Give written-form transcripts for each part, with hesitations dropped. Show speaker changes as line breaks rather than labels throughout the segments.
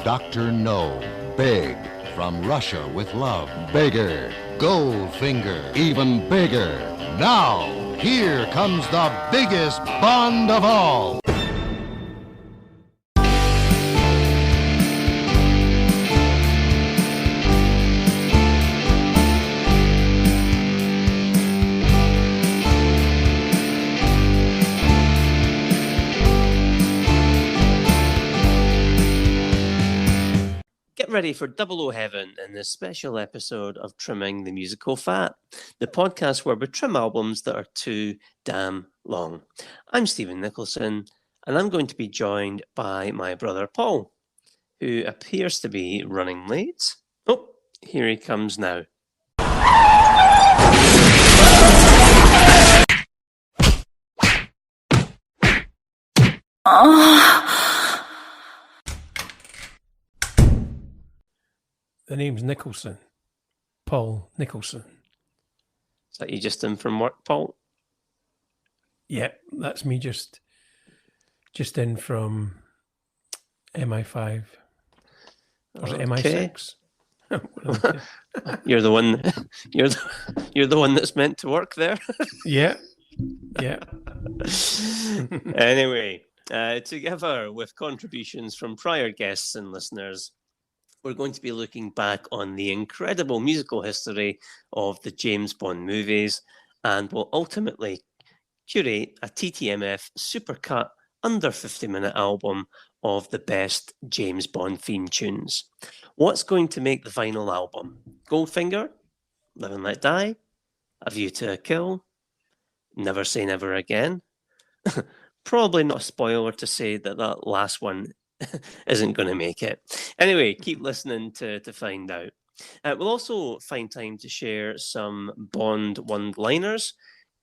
Dr. No, big, from Russia with love, bigger, Goldfinger, even bigger. Now, here comes the biggest Bond of all.
Ready for Double O Heaven in this special episode of Trimming the Musical Fat, the podcast where we trim albums that are too damn long. I'm Stephen Nicholson, and I'm going to be joined by my brother Paul, who appears to be running late. Oh, here he comes now.
The name's Nicholson. Paul Nicholson.
Is that you just in from work, Paul?
Yeah, that's me just in from MI5. Or is it MI6?
You're the one. You're the one that's meant to work there.
Yeah.
Anyway, together with contributions from prior guests and listeners, we're going to be looking back on the incredible musical history of the James Bond movies, and will ultimately curate a TTMF supercut under 50-minute album of the best James Bond theme tunes. What's going to make the final album? Goldfinger? Live and Let Die? A View to a Kill? Never Say Never Again? Probably not a spoiler to say that last one isn't going to make it. Anyway, keep listening to find out. We'll also find time to share some Bond one-liners,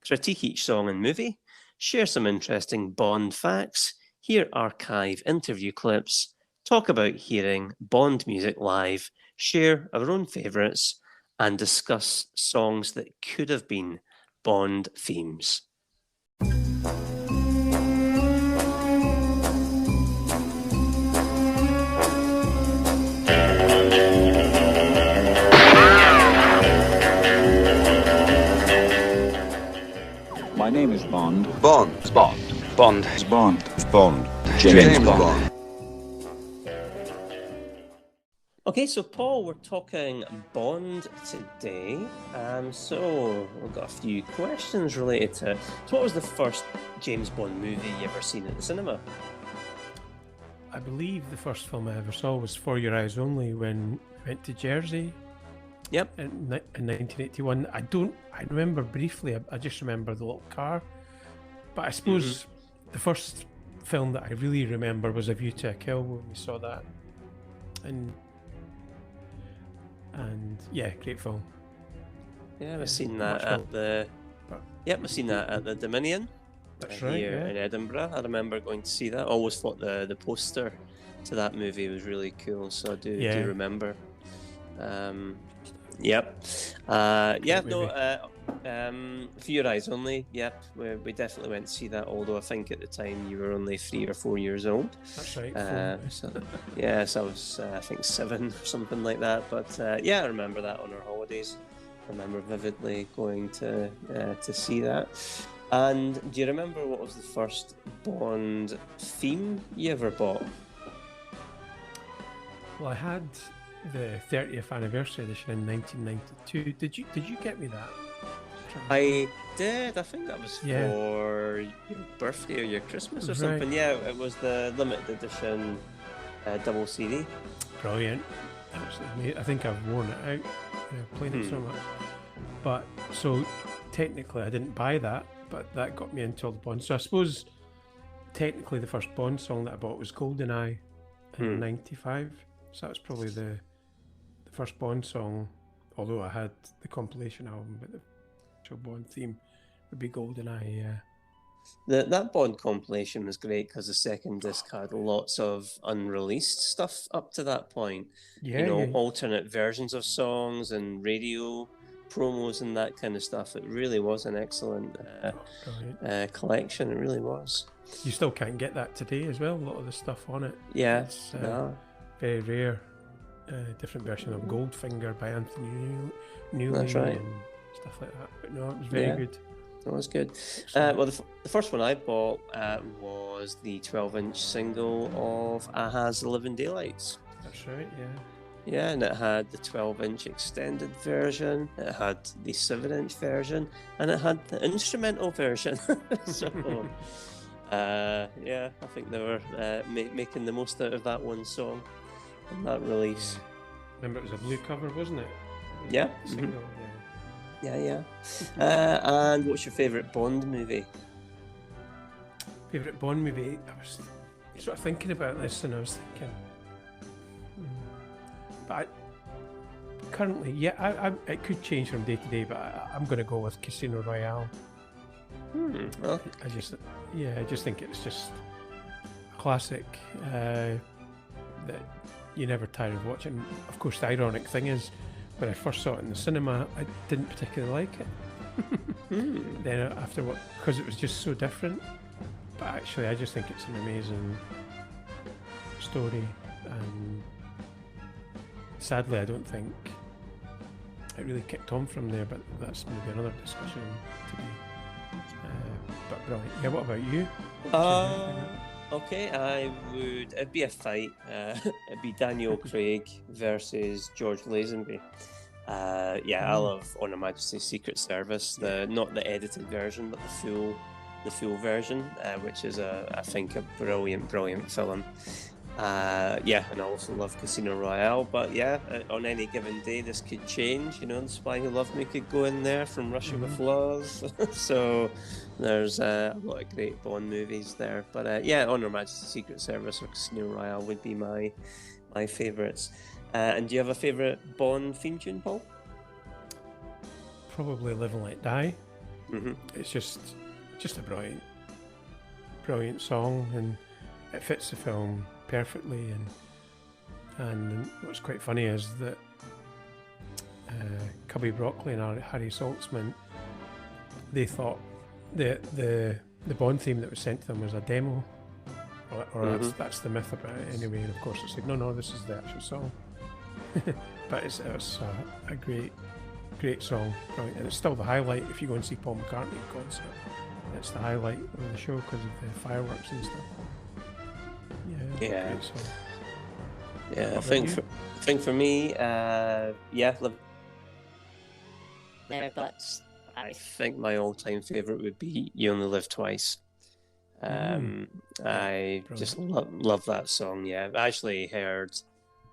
critique each song and movie, share some interesting Bond facts, hear archive interview clips, talk about hearing Bond music live, share our own favourites, and discuss songs that could have been Bond themes.
My name is Bond.
Bond.
Bond.
Bond.
Bond.
Bond.
James Bond.
Okay, so Paul, we're talking Bond today. So we've got a few questions related to it. So what was the first James Bond movie you ever seen at the cinema?
I believe the first film I ever saw was For Your Eyes Only when I went to Jersey.
Yep.
In 1981. I remember briefly, I just remember the little car. But I suppose the first film that I really remember was A View to a Kill when we saw that. And yeah, great film.
Yeah, I've seen that at the... Yep, I've seen that at the Dominion.
That's right,
here
yeah.
in Edinburgh. I remember going to see that. I always thought the poster to that movie was really cool, so I do remember. Yep. For Your Eyes Only. Yep. We definitely went to see that. Although I think at the time you were only 3 or 4 years old.
That's right.
So I was I think 7 or something like that. But I remember that on our holidays. I remember vividly going to see that. And do you remember what was the first Bond theme you ever bought?
Well, I had the 30th anniversary edition in 1992. Did you get me that?
I did. I think that was for your birthday or your Christmas or something. Yeah, it was the limited edition double CD.
Brilliant. Absolutely. I think I've worn it out. Played it so much. But so technically, I didn't buy that, but that got me into all the Bond. So I suppose technically the first Bond song that I bought was GoldenEye in '95. So that was probably the first Bond song, although I had the compilation album, but the actual Bond theme would be GoldenEye, yeah.
That Bond compilation was great because the second disc had lots of unreleased stuff up to that point. Alternate versions of songs and radio promos and that kind of stuff. It really was an excellent collection. It really was.
You still can't get that today as well, a lot of the stuff on it.
Yeah.
very rare, different version of Goldfinger by Anthony Newley
That's right.
and stuff like that. But no, it was very
Yeah.
good.
That was good.
Excellent.
Well, the first one I bought was the 12-inch single of Aha's The Living Daylights.
That's right, yeah.
Yeah, and it had the 12-inch extended version, it had the 7-inch version, and it had the instrumental version. So, yeah, I think they were making the most out of that one song and that release.
Remember, it was a blue cover, wasn't it?
Yeah.
Single,
Yeah. And what's your favourite Bond movie?
Favourite Bond movie? I was sort of thinking about this, and I was thinking, but currently, yeah, it could change from day to day, but I'm going to go with Casino Royale.
Well,
I just think it's just a classic that you never tire of watching. Of course, the ironic thing is, when I first saw it in the cinema, I didn't particularly like it. Then after because it was just so different. But actually, I just think it's an amazing story, and sadly, I don't think it really kicked on from there. But that's maybe another discussion to be. But brilliant. Yeah. What about you?
Okay, it'd be a fight. It'd be Daniel Craig versus George Lazenby. I love On Her Majesty's Secret Service, not the edited version, but the full version, which is I think a brilliant film. And I also love Casino Royale, but on any given day this could change. The Spy Who Loved Me could go in there from Russia with Love. So there's a lot of great Bond movies there. But On Her Majesty's Secret Service or Casino Royale would be my favourites. And do you have a favourite Bond theme tune, Paul?
Probably Live and Let Die.
Mm-hmm.
It's just a brilliant song, and it fits the film perfectly. And what's quite funny is that Cubby Broccoli and Harry Saltzman, they thought the Bond theme that was sent to them was a demo, or that's the myth about it anyway. And of course, it's like no, this is the actual song. But it was a great song, brilliant, and it's still the highlight if you go and see Paul McCartney in concert. It's the highlight of the show because of the fireworks and stuff. Yeah. Great song.
Yeah, I think for me, but I think my all-time favourite would be "You Only Live Twice." I just love that song. Yeah, I actually heard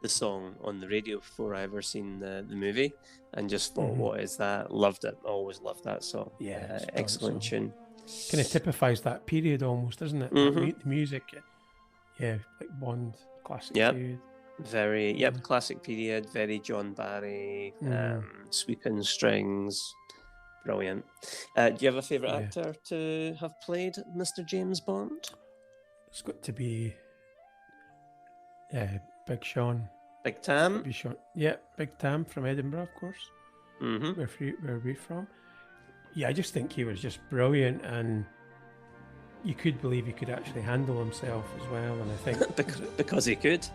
the song on the radio before I ever seen the movie, and just thought, what is that? Loved it. Always loved that song.
Yeah,
excellent tune.
Kind of typifies that period almost, doesn't it? The music, like Bond classic period.
Very classic period. Very John Barry, sweeping strings, brilliant. Do you have a favourite actor to have played Mr. James Bond?
It's got to be Big Sean.
Big Tam?
Big Sean. Yeah, Big Tam from Edinburgh, of course.
Mm-hmm.
Where are we from? Yeah, I just think he was just brilliant, and you could believe he could actually handle himself as well. And I think
because he could.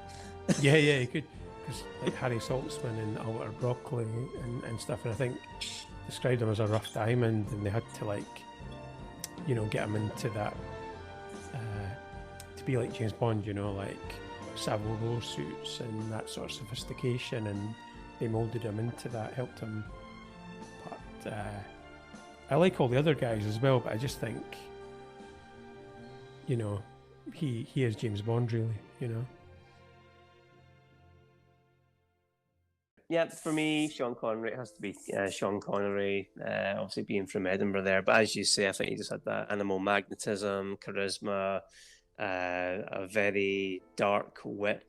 Yeah, he could. Because like Harry Saltzman and Albert Broccoli and stuff, and I think described him as a rough diamond, and they had to get him into that to be like James Bond, like Savile Row suits and that sort of sophistication, and they moulded him into that, helped him. But I like all the other guys as well, but I just think, he is James Bond, really,
Yeah, for me, Sean Connery, it has to be Sean Connery, obviously being from Edinburgh there. But as you say, I think he just had that animal magnetism, charisma, a very dark wit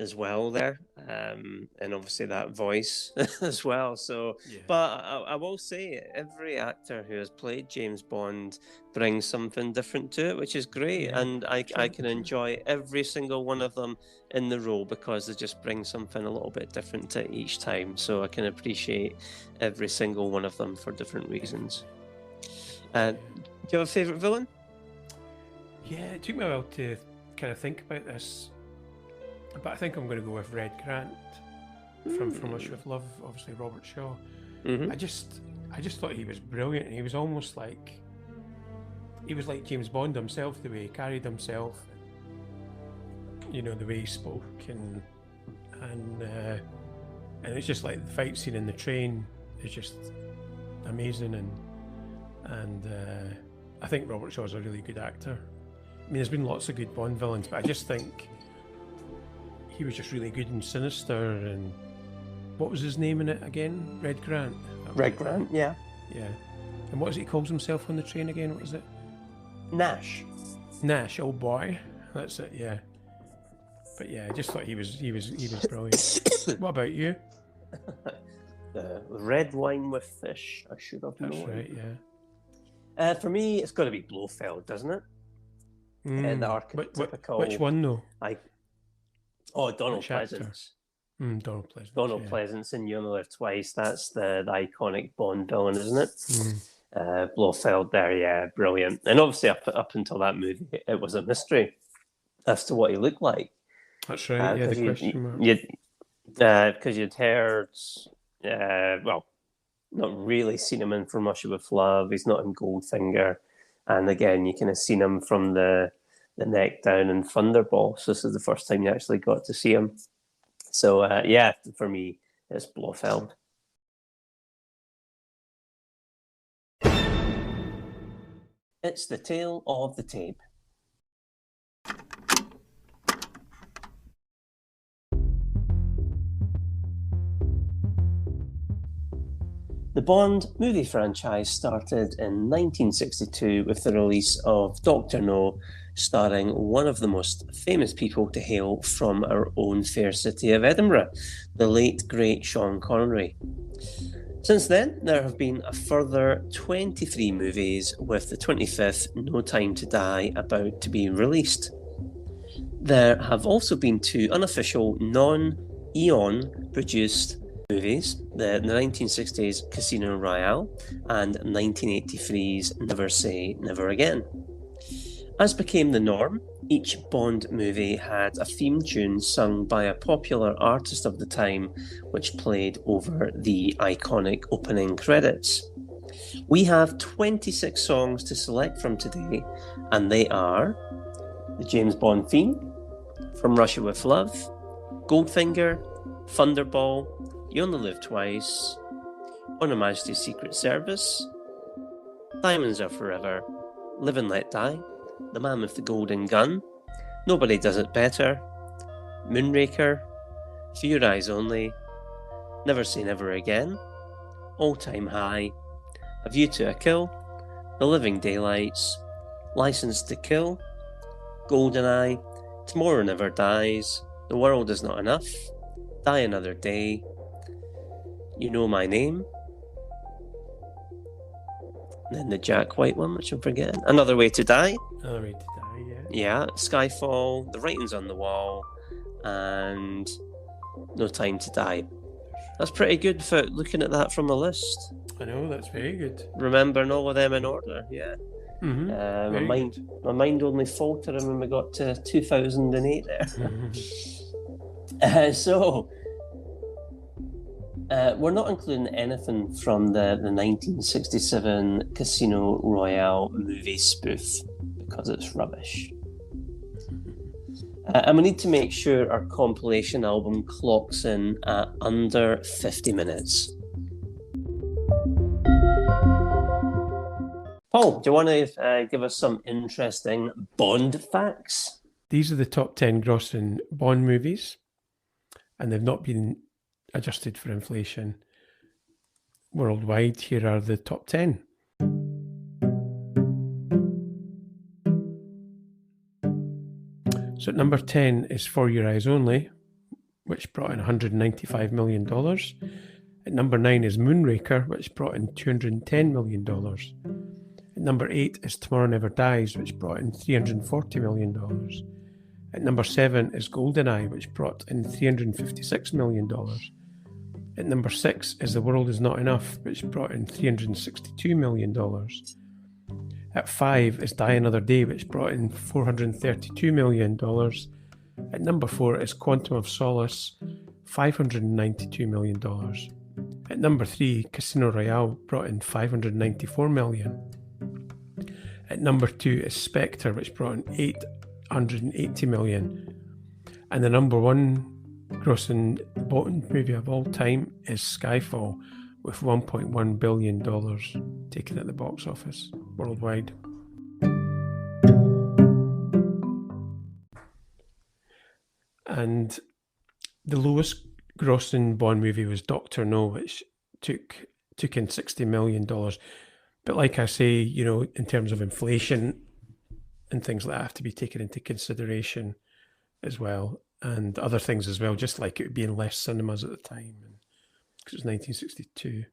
as well there, and obviously that voice as well. So, but I will say, every actor who has played James Bond brings something different to it, which is great, and I can enjoy every single one of them in the role because they just bring something a little bit different to each time. So I can appreciate every single one of them for different reasons. Do you have a favourite villain?
Yeah, it took me a while to kind of think about this. But I think I'm going to go with Red Grant from Rush with Love. Obviously, Robert Shaw.
Mm-hmm.
I just thought he was brilliant. He was almost like James Bond himself, the way he carried himself. You know, the way he spoke, and it's just like the fight scene in the train is just amazing, and I think Robert Shaw's a really good actor. I mean, there's been lots of good Bond villains, but I just think he was just really good and sinister. And what was his name in it again? Red Grant.
Red Grant, yeah.
Yeah. And what is it he calls himself on the train again? What is it?
Nash.
Nash, oh boy. That's it, yeah. But yeah, I just thought he was brilliant. What about you?
Red wine with fish. I should have known.
That's right, yeah.
For me, it's got to be Blofeld, doesn't it? The archetypical.
Which one though?
Donald
Which actor?
Pleasance.
Donald Pleasance.
Donald Pleasance in You Only Live Twice. That's the iconic Bond villain, isn't it? Blofeld there, yeah, brilliant. And obviously, up until that movie, it was a mystery as to what he looked like.
That's right. Yeah, the question mark.
Because you'd heard, not really seen him in From Russia with Love. He's not in Goldfinger, and again, you kind of seen him from the neck down in Thunderball. So this is the first time you actually got to see him. So for me, it's Blofeld. It's the tale of the tape. The Bond movie franchise started in 1962 with the release of Dr. No, starring one of the most famous people to hail from our own fair city of Edinburgh, the late great Sean Connery. Since then, there have been a further 23 movies, with the 25th, No Time to Die, about to be released. There have also been 2 unofficial, non-Eon produced movies, the 1960s Casino Royale and 1983's Never Say Never Again. As became the norm, each Bond movie had a theme tune sung by a popular artist of the time, which played over the iconic opening credits. We have 26 songs to select from today, and they are the James Bond theme, From Russia with Love, Goldfinger, Thunderball, You Only Live Twice, On Her Majesty's Secret Service, Diamonds Are Forever, Live and Let Die, The Man with the Golden Gun, Nobody Does It Better, Moonraker, For Your Eyes Only, Never Say Never Again, All Time High, A View to a Kill, The Living Daylights, License to Kill, GoldenEye, Tomorrow Never Dies, The World Is Not Enough, Die Another Day, You Know My Name, and then the Jack White one, which I'm forgetting, Another Way to Die.
Another Way to Die, yeah.
Yeah, Skyfall, The Writings on the Wall, and No Time to Die. That's pretty good for looking at that from a list.
I know, that's very good.
Remembering all of them in order, yeah.
Mm-hmm.
My mind only faltered when we got to 2008 there. We're not including anything from the 1967 Casino Royale movie spoof because it's rubbish. And we need to make sure our compilation album clocks in at under 50 minutes. Paul, do you want to give us some interesting Bond facts?
These are the top 10 grossing Bond movies, and they've not been adjusted for inflation worldwide. Here are the top 10. So at number 10 is For Your Eyes Only, which brought in $195 million. At number 9 is Moonraker, which brought in $210 million. At number 8 is Tomorrow Never Dies, which brought in $340 million. At number 7 is GoldenEye, which brought in $356 million. At number 6 is The World Is Not Enough, which brought in $362 million. At 5 is Die Another Day, which brought in $432 million. At number 4 is Quantum of Solace, $592 million. At number 3, Casino Royale brought in $594 million. At number 2 is Spectre, which brought in $880 million. And the number 1 grossing Bond movie of all time is Skyfall, with $1.1 billion taken at the box office worldwide. And the lowest grossing Bond movie was Dr. No, which took in $60 million. But like I say, you know, in terms of inflation and things like that have to be taken into consideration as well, and other things as well, just like it would be in less cinemas at the time, because it was 1962.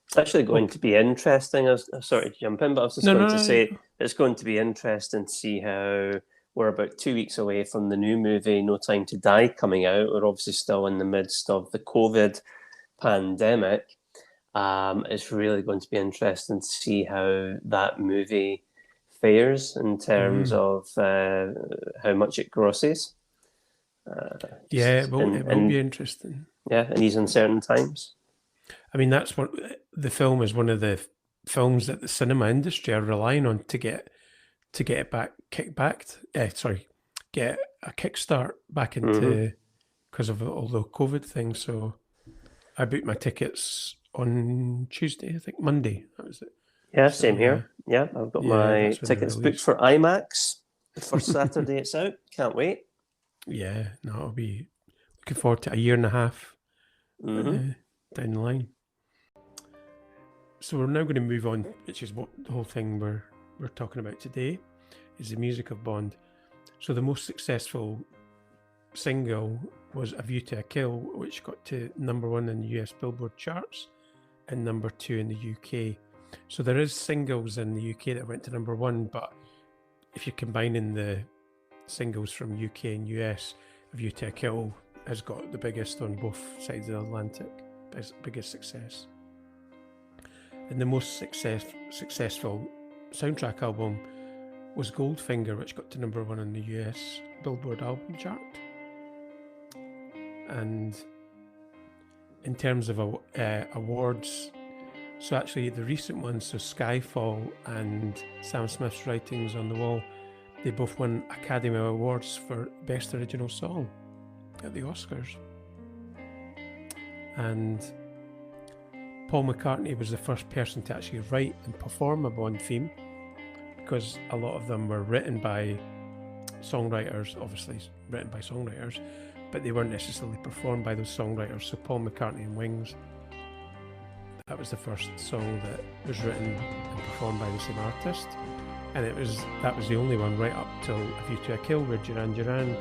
It's actually going to be interesting. I'm sorry to jump in, but I was just going to say it's going to be interesting to see how we're about 2 weeks away from the new movie No Time to Die coming out. We're obviously still in the midst of the COVID pandemic. It's really going to be interesting to see how that movie fares in terms of how much it grosses.
It will be interesting.
Yeah, in these uncertain times.
I mean, that's what the film is. One of the films that the cinema industry are relying on to get it back, get a kickstart back into, because of all the COVID thing. So I booked my tickets on Tuesday, I think Monday. That was it.
Yeah, same here. Yeah, I've got my tickets booked for IMAX for Saturday. It's out. Can't wait.
Yeah, no, I'll be looking forward to a year and a half down the line. So we're now going to move on, which is what the whole thing we're talking about today, is the music of Bond. So the most successful single was A View to a Kill, which got to number 1 in the US Billboard charts and number 2 in the UK. So there is singles in the UK that went to number 1, but if you're combining the singles from UK and US, A View to a Kill has got the biggest on both sides of the Atlantic, biggest success. And the most successful soundtrack album was Goldfinger, which got to number 1 on the US Billboard album chart. And in terms of awards, so actually the recent ones, so Skyfall and Sam Smith's Writings on the Wall, they both won Academy Awards for Best Original Song at the Oscars. And Paul McCartney was the first person to actually write and perform a Bond theme, because a lot of them were written by songwriters, obviously written by songwriters, but they weren't necessarily performed by those songwriters. So Paul McCartney and Wings, that was the first song that was written and performed by the same artist. And that was the only one right up till A View to a Kill, where Duran Duran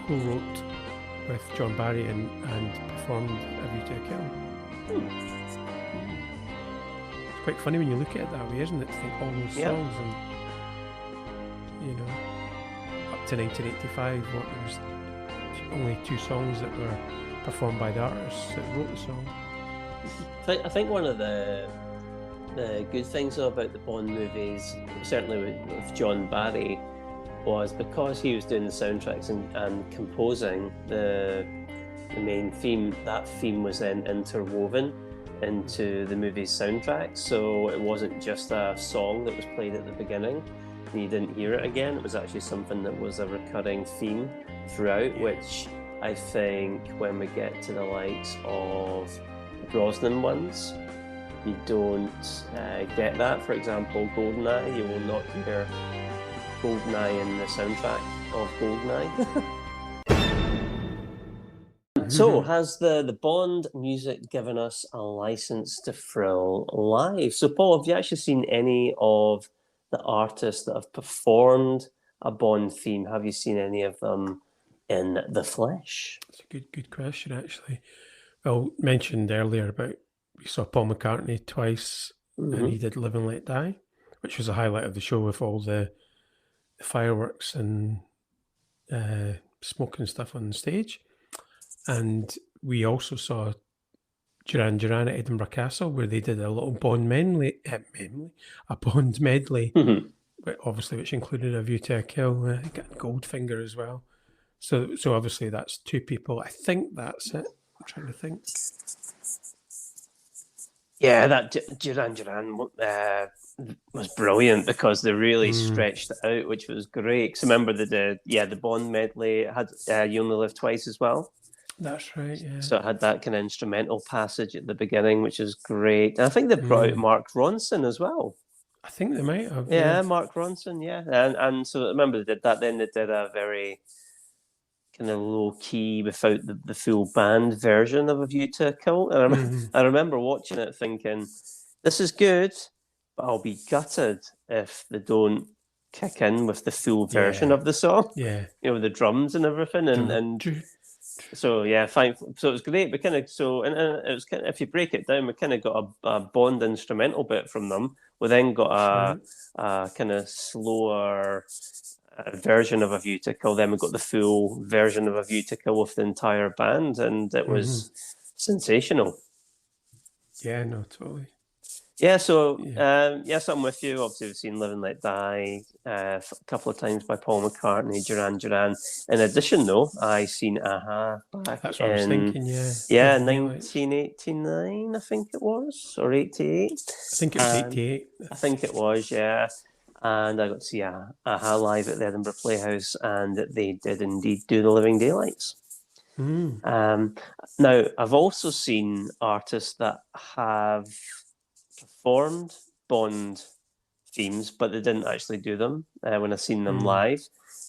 co-wrote with John Barry and performed A View to a Kill. It's quite funny when you look at it that way, isn't it? To think all those songs, and up to 1985, there was only 2 songs that were performed by the artists that wrote the song.
I think one of the good things about the Bond movies, certainly with John Barry, was because he was doing the soundtracks and composing the main theme, that theme was then interwoven into the movie's soundtrack. So it wasn't just a song that was played at the beginning and you didn't hear it again. It was actually something that was a recurring theme throughout, which I think when we get to the likes of Brosnan ones, you don't get that. For example, GoldenEye, you will not hear GoldenEye in the soundtrack of GoldenEye. So, has the Bond music given us a license to thrill live? So, Paul, have you actually seen any of the artists that have performed a Bond theme? Have you seen any of them in the flesh?
That's a good question, actually. Well, mentioned earlier about we saw Paul McCartney twice, and he did Live and Let Die, which was a highlight of the show with all the fireworks and smoke and stuff on the stage. And we also saw Duran Duran at Edinburgh Castle, where they did a little Bond medley, obviously, which included A View to a Kill, I think, and Goldfinger as well. So obviously that's two people. I think that's it. I'm trying to think.
Yeah, that Duran Duran was brilliant because they really stretched it out, which was great. Because remember the Bond medley had "You Only Live Twice" as well.
That's right. Yeah.
So it had that kind of instrumental passage at the beginning, which is great. And I think they brought out Mark Ronson as well.
I think they might have.
Yeah, Mark Ronson. Yeah, and so remember they did that. Then they did a very kind of low key without the full band version of "A View to a Kill." And I remember watching it thinking, "This is good, but I'll be gutted if they don't kick in with the full version of the song."
Yeah.
You know, the drums and everything, and so yeah, fine. So it was great. We kind of and it was kind of, if you break it down, we kind of got a Bond instrumental bit from them. We then got a kind of slower version of "A View to Kill." Then we got the full version of "A View to Kill" with the entire band, and it was sensational.
Yeah, no, totally.
Yeah, so yes, I'm with you. Obviously, we've seen "Live and Let Die" a couple of times by Paul McCartney, Duran Duran. In addition, though, I seen Aha back
That's what I was thinking. Yeah.
Yeah, 1989, I think it was, or 88.
I think it was 88.
I think it was, yeah. And I got to see Aha live at the Edinburgh Playhouse, and they did indeed do "The Living Daylights." Now, I've also seen artists that have performed Bond themes, but they didn't actually do them when I seen them live.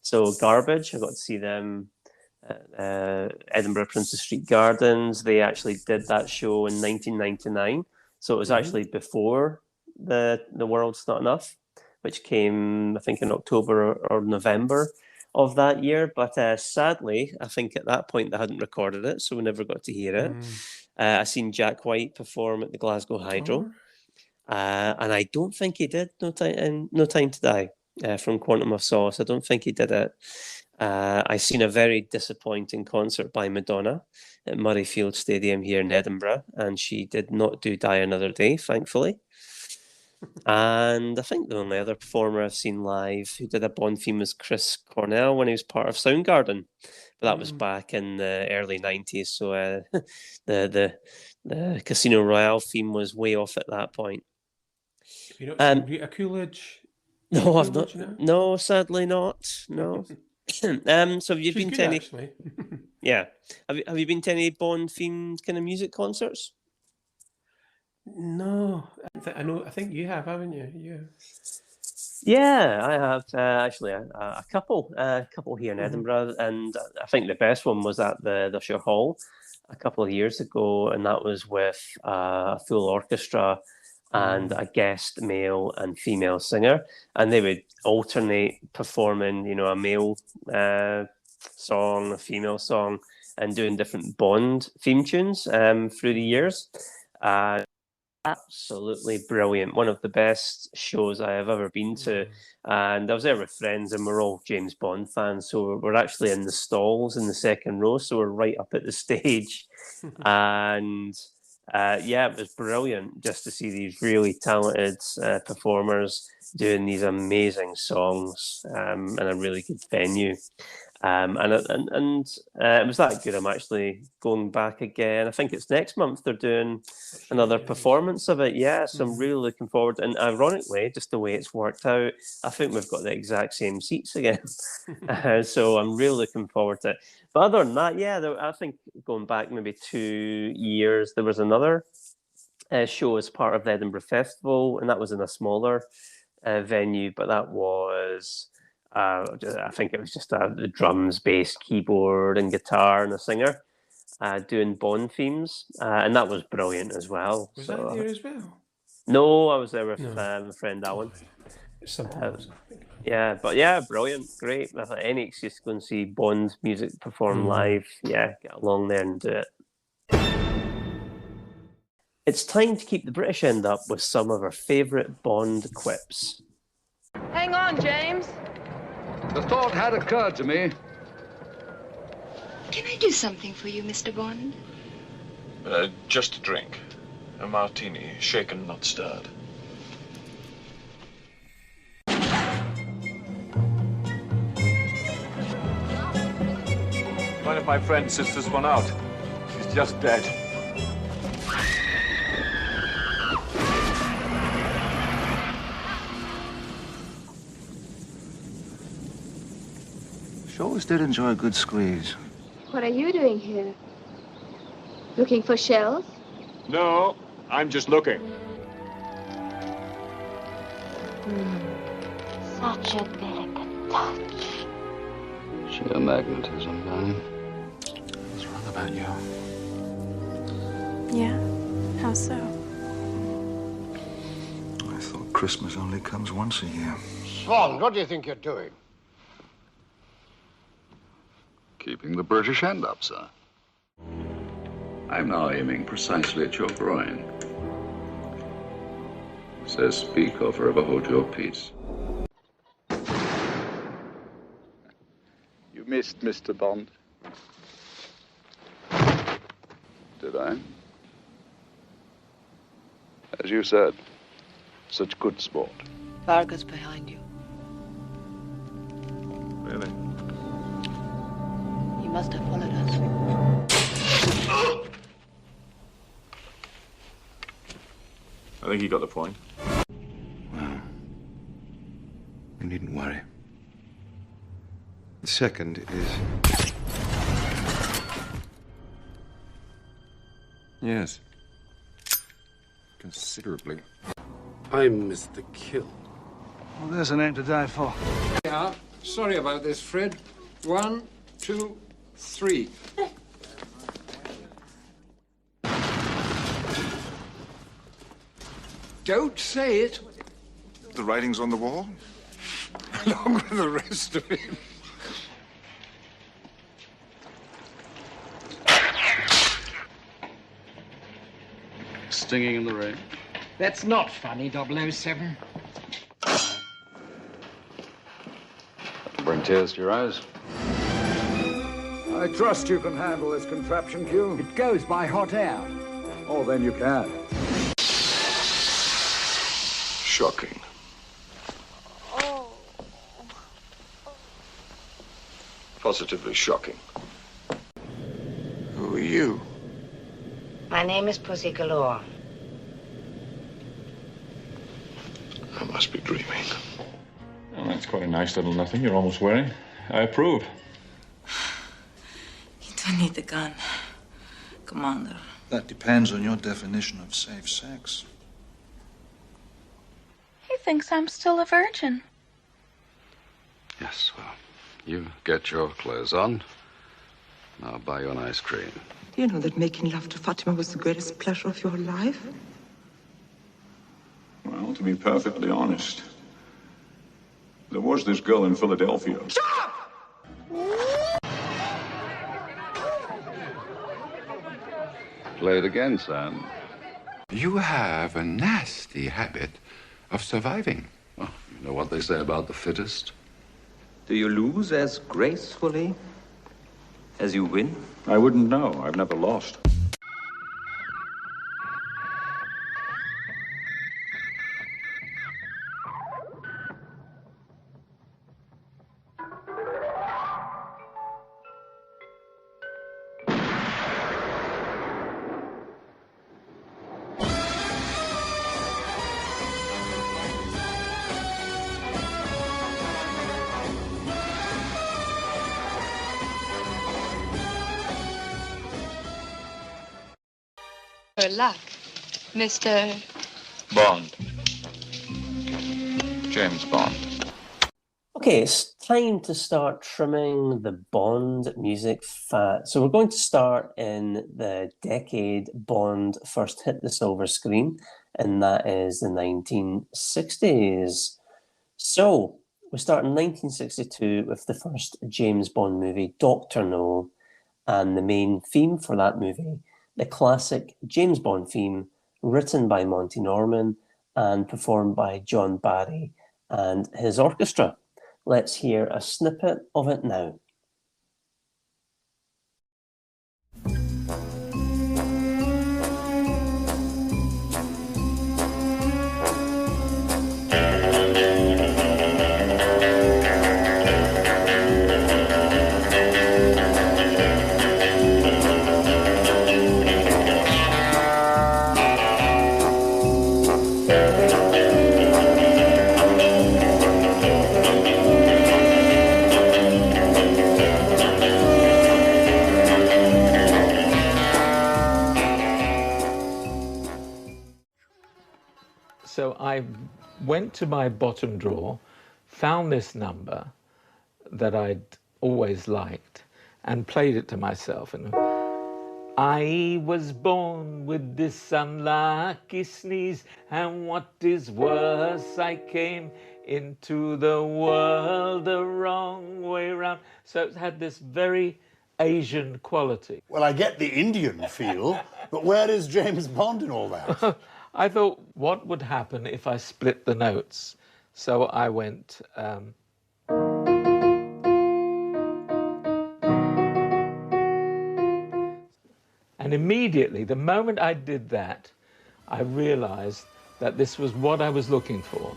So Garbage, I got to see them at Edinburgh Princess Street Gardens. They actually did that show in 1999. So it was actually before the World's Not Enough, which came, I think, in October or November of that year. But sadly, I think at that point they hadn't recorded it, so we never got to hear it. I seen Jack White perform at the Glasgow Hydro. And I don't think he did No Time to Die from Quantum of Solace. I don't think he did it. I seen a very disappointing concert by Madonna at Murrayfield Stadium here in Edinburgh, and she did not do Die Another Day, thankfully. And I think the only other performer I've seen live who did a Bond theme was Chris Cornell when he was part of Soundgarden, but that was back in the early 90s. So the Casino Royale theme was way off at that point.
You not seen Rita Coolidge?
No, I've not. No, sadly not. No. So have you been to any?
Actually.
Yeah. Have you been to any Bond themed kind of music concerts?
No, I think you have, haven't you?
Yeah, I have actually a couple here in Edinburgh, and I think the best one was at the Usher Hall a couple of years ago, and that was with a full orchestra and a guest male and female singer, and they would alternate performing, you know, a male song, a female song, and doing different Bond theme tunes through the years. Absolutely brilliant. One of the best shows I have ever been to. And I was there with friends, and we're all James Bond fans. So we're actually in the stalls in the second row. So we're right up at the stage. And it was brilliant just to see these really talented performers doing these amazing songs in a really good venue. And it was that good. I'm actually going back again. I think it's next month they're doing another performance of it. Yeah, so I'm really looking forward. And ironically, just the way it's worked out, I think we've got the exact same seats again. So I'm really looking forward to it. But other than that, I think going back maybe 2 years, there was another show as part of the Edinburgh Festival, and that was in a smaller venue, but that was... I think it was just the drums, bass, keyboard, and guitar, and a singer doing Bond themes, and that was brilliant as well.
Was that there as well?
No, I was there with my friend Alan. Brilliant, great. I thought any excuse to go and see Bond music perform live, get along there and do it. It's time to keep the British end up with some of our favourite Bond quips.
Hang on, James.
The thought had occurred to me.
Can I do something for you, Mr. Bond?
Just a drink. A martini, shaken, not stirred. my friend sits this one out. She's just dead.
She always did enjoy a good squeeze.
What are you doing here? Looking for shells?
No, I'm just looking.
Such a delicate touch.
Sheer magnetism, darling. What's wrong about you?
Yeah? How so?
I thought Christmas only comes once a year.
Swan, what do you think you're doing?
Keeping the British hand up, sir. I'm now aiming precisely at your groin. So speak or forever hold your peace. You missed, Mr. Bond. Did I? As you said, such good sport.
Varga's behind you.
Really?
He must have followed us.
I think you got the point.
Well, you needn't worry. The second is... Yes. Considerably.
I missed the kill.
Well, there's a name to die for.
Yeah, sorry about this, Fred. 1, 2, 3. Don't say it.
The writing's on the wall?
Along with the rest of it.
Stinging in the rain.
That's not funny, 007.
Bring tears to your eyes.
I trust you can handle this contraption, Q.
It goes by hot air.
Oh, then you can.
Shocking. Positively shocking. Who are you?
My name is Pussy Galore.
I must be dreaming.
Well, that's quite a nice little nothing you're almost wearing. I approve.
You don't need the gun, Commander.
That depends on your definition of safe sex.
He thinks I'm still a virgin.
Yes, well, you get your clothes on. I'll buy you an ice cream.
Do you know that making love to Fatima was the greatest pleasure of your life?
Well, to be perfectly honest, there was this girl in Philadelphia.
Play it again, son. You have a nasty habit of surviving. Oh, you know what they say about the fittest?
Do you lose as gracefully as you win?
I wouldn't know. I've never lost.
Good luck, Mr.
Bond. James Bond.
Okay, it's time to start trimming the Bond music fat. So we're going to start in the decade Bond first hit the silver screen, and that is the 1960s. So we start in 1962 with the first James Bond movie, Dr. No, and the main theme for that movie, the classic James Bond theme, written by Monty Norman and performed by John Barry and his orchestra. Let's hear a snippet of it now.
I went to my bottom drawer, found this number that I'd always liked, and played it to myself. And I was born with this unlucky sneeze, and what is worse, I came into the world the wrong way round. So it had this very Asian quality.
Well, I get the Indian feel, but where is James Bond in all that?
I thought, what would happen if I split the notes? So I went... And immediately, the moment I did that, I realized that this was what I was looking for.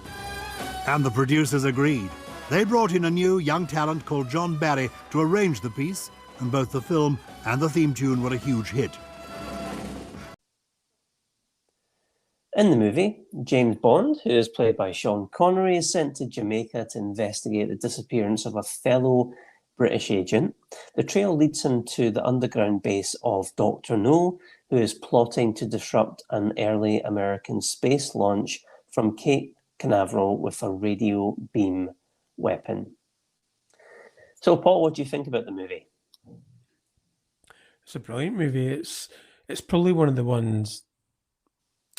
And the producers agreed. They brought in a new young talent called John Barry to arrange the piece, and both the film and the theme tune were a huge hit.
In the movie, James Bond, who is played by Sean Connery, is sent to Jamaica to investigate the disappearance of a fellow British agent. The trail leads him to the underground base of Dr. No, who is plotting to disrupt an early American space launch from Cape Canaveral with a radio beam weapon. So, Paul, what do you think about the movie?
It's a brilliant movie. It's probably one of the ones,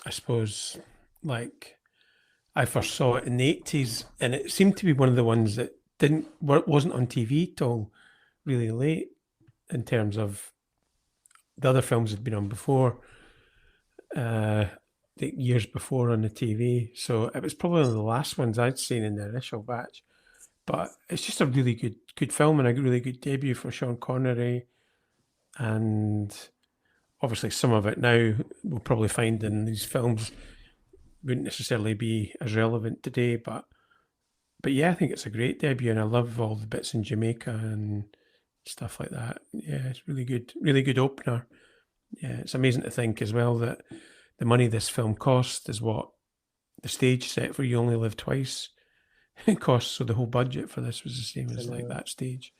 I suppose, like I first saw it in the 80s, and it seemed to be one of the ones that wasn't on TV till really late in terms of the other films had been on before, the years before on the TV. So it was probably one of the last ones I'd seen in the initial batch. But it's just a really good film and a really good debut for Sean Connery. And obviously some of it now we'll probably find in these films wouldn't necessarily be as relevant today, but yeah, I think it's a great debut, and I love all the bits in Jamaica and stuff like that. Yeah, it's really good opener. Yeah, it's amazing to think as well that the money this film cost is what the stage set for You Only Live Twice cost. So the whole budget for this was the same as like that stage.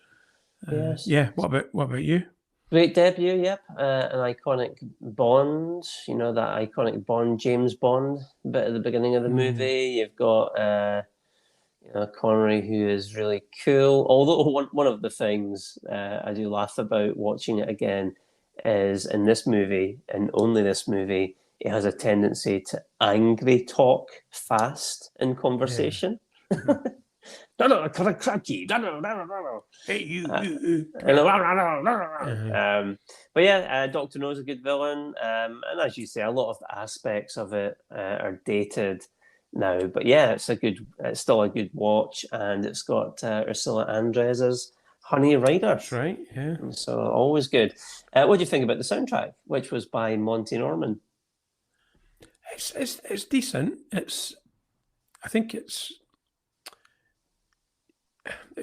Yes.
Yeah. What about you?
Great debut, yep. An iconic Bond, that iconic Bond, James Bond bit at the beginning of the movie. You've got Connery, who is really cool. Although one of the things I do laugh about watching it again is in this movie, and only this movie, it has a tendency to angry talk fast in conversation. Yeah.
Hey, you.
But yeah, Dr. No's a good villain. And as you say, a lot of the aspects of it are dated now. But yeah, it's still a good watch. And it's got Ursula Andress as Honey Rider.
That's right, yeah.
So always good. What do you think about the soundtrack, which was by Monty Norman?
It's decent. I think it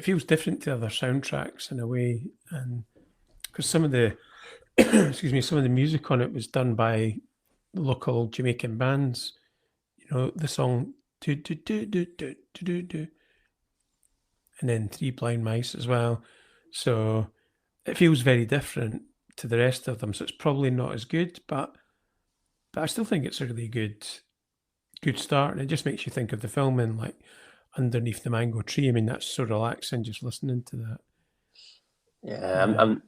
feels different to other soundtracks in a way, and because some of the some of the music on it was done by local Jamaican bands. The song do do do do do do do, and then Three Blind Mice as well. So it feels very different to the rest of them. So it's probably not as good, but I still think it's a really good start, and it just makes you think of the film in like Underneath the Mango Tree. I mean, that's so relaxing just listening to that.
Yeah, I'm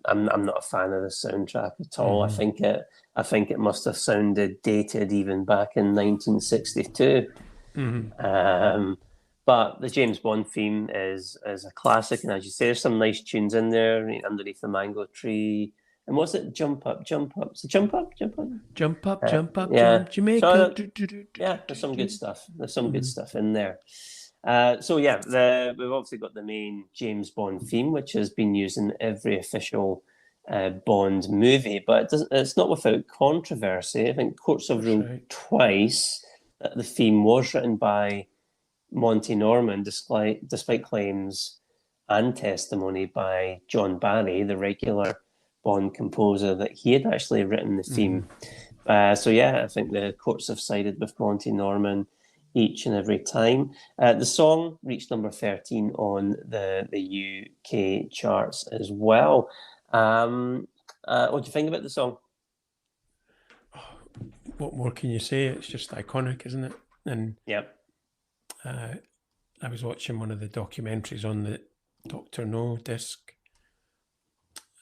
not a fan of the soundtrack at all. I think it must have sounded dated even back in 1962. But the James Bond theme is a classic, and as you say, there's some nice tunes in there. Underneath the Mango Tree, and what's it? Jump Up, Jump Up. So Jump Up, Jump Up,
Jump Up, Jump Up,
yeah.
Jamaica.
Yeah, there's some good stuff. There's some good stuff in there. So yeah, we've obviously got the main James Bond theme, which has been used in every official Bond movie, but it's not without controversy. I think courts have ruled twice that the theme was written by Monty Norman, despite claims and testimony by John Barry, the regular Bond composer, that he had actually written the theme. So yeah, I think the courts have sided with Monty Norman each and every time. The song reached number 13 on the UK charts as well. What do you think about the song?
What more can you say? It's just iconic, isn't it? And
yep.
I was watching one of the documentaries on the Dr. No disc.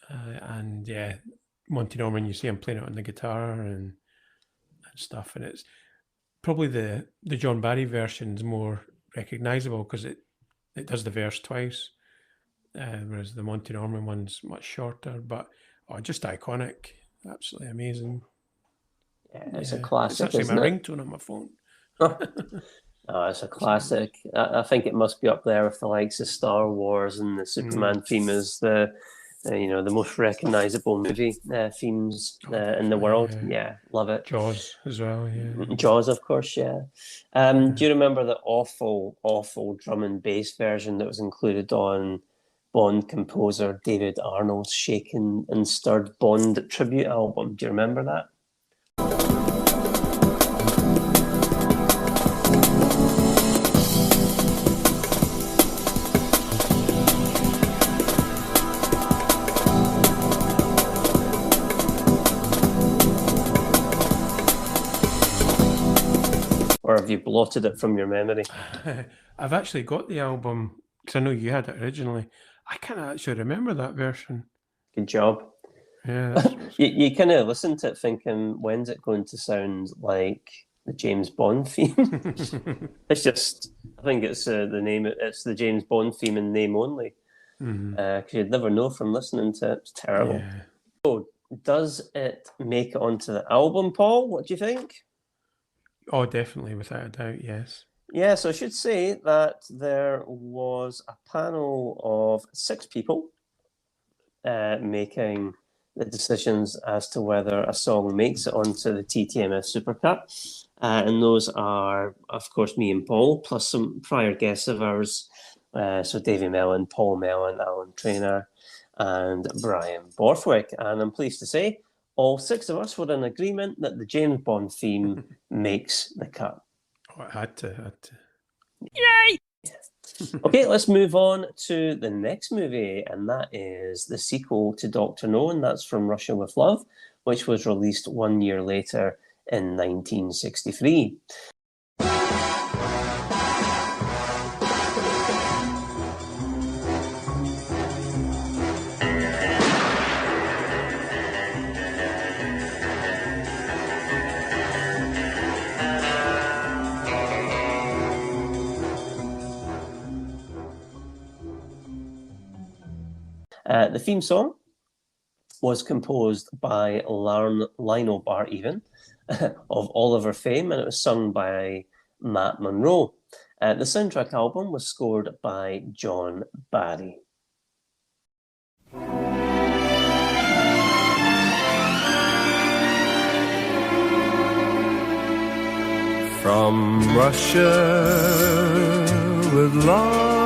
And yeah, Monty Norman, you see him playing it on the guitar and stuff. And it's probably the John Barry version is more recognisable because it does the verse twice. Whereas the Monty Norman one's much shorter, but just iconic. Absolutely amazing.
Yeah, it's a classic.
It's actually my
isn't it?
ringtone on my phone.
Oh, it's a classic. I think it must be up there with the likes of Star Wars, and the Superman theme is the most recognizable movie themes in the world. Yeah, love it.
Jaws as well, yeah.
Jaws, of course, yeah. Do you remember the awful drum and bass version that was included on Bond composer David Arnold's Shaken and Stirred Bond tribute album? Do you remember that? Or have you blotted it from your memory?
I've actually got the album because I know you had it originally. I can't actually remember that version.
Good job.
Yeah,
you kind of listen to it thinking, when's it going to sound like the James Bond theme? It's just, I think it's the name. It's the James Bond theme in name only. Because you'd never know from listening to it. It's terrible.
Yeah.
So, does it make it onto the album, Paul? What do you think?
Oh, definitely, without a doubt, yes.
Yeah, so I should say that there was a panel of 6 people making the decisions as to whether a song makes it onto the TTMF Supercut. And those are, of course, me and Paul, plus some prior guests of ours. So Davy Mellon, Paul Mellon, Alan Traynor, and Brian Borthwick. And I'm pleased to say all 6 of us were in agreement that the James Bond theme makes the cut.
Oh, it had to.
Yay! Okay, let's move on to the next movie, and that is the sequel to Dr. No, and that's From Russia with Love, which was released 1 year later in 1963. The theme song was composed by Lionel Bar-Even of Oliver fame, and it was sung by Matt Monro. The soundtrack album was scored by John Barry.
From Russia with love,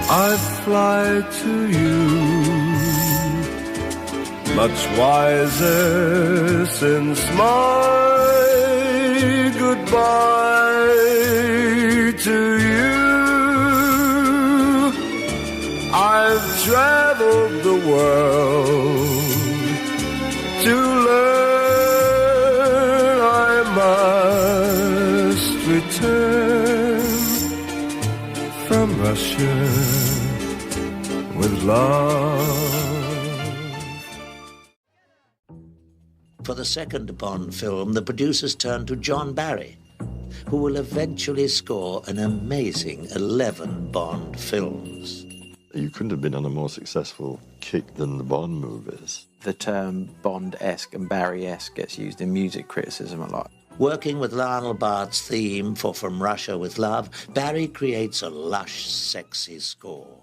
I fly to you, much wiser since my goodbye to you. I've traveled the world to learn I must return from Russia with love.
For the second Bond film, the producers turned to John Barry, who will eventually score an amazing 11 Bond films.
You couldn't have been on a more successful kick than the Bond movies.
The term Bond-esque and Barry-esque gets used in music criticism a lot.
Working with Lionel Bart's theme for From Russia with Love, Barry creates a lush, sexy score.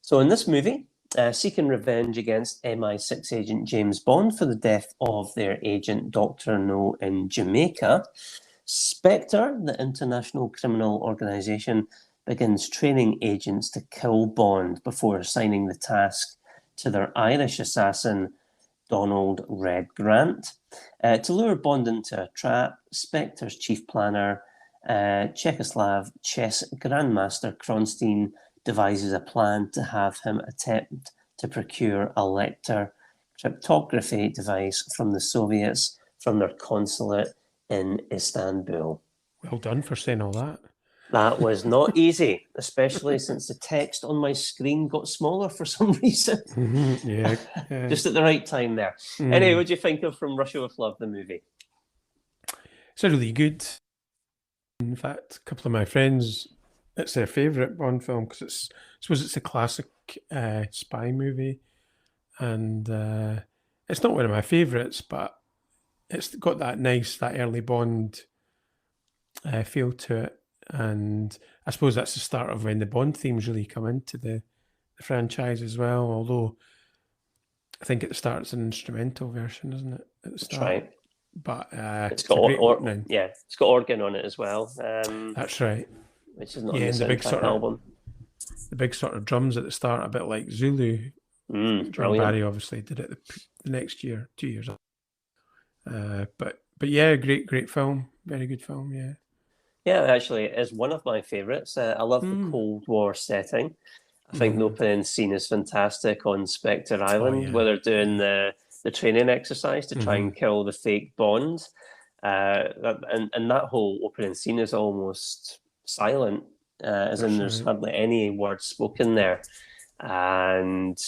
So in this movie, seeking revenge against MI6 agent James Bond for the death of their agent Dr. No in Jamaica, Spectre, the international criminal organisation, begins training agents to kill Bond before assigning the task to their Irish assassin, Donald Red Grant. To lure Bond into a trap, Spectre's chief planner, Czechoslovakian chess grandmaster Kronstein, devises a plan to have him attempt to procure a Lecter cryptography device from the Soviets from their consulate in Istanbul.
Well done for saying all that.
That was not easy, especially since the text on my screen got smaller for some reason.
Yeah.
Just at the right time there. Anyway, what do you think of From Russia with Love, the movie?
It's a really good. In fact, a couple of my friends, it's their favourite Bond film because I suppose it's a classic spy movie, and it's not one of my favourites, but it's got that early Bond feel to it, and I suppose that's the start of when the Bond themes really come into the franchise as well. Although I think at the start it's an instrumental version, isn't it? At the start.
That's right.
But
it's got it's got organ on it as well.
That's right.
Which is not in the big sort of album.
The big sort of drums at the start, a bit like Zulu. John Barry obviously did it the next year, 2 years. But yeah, great film, very good film. Yeah.
Yeah, actually, it is one of my favourites. I love the Cold War setting. I think the opening scene is fantastic on Spectre Island, where they're doing the training exercise to try and kill the fake Bond. And that whole opening scene is almost silent, as in there's hardly any words spoken there. And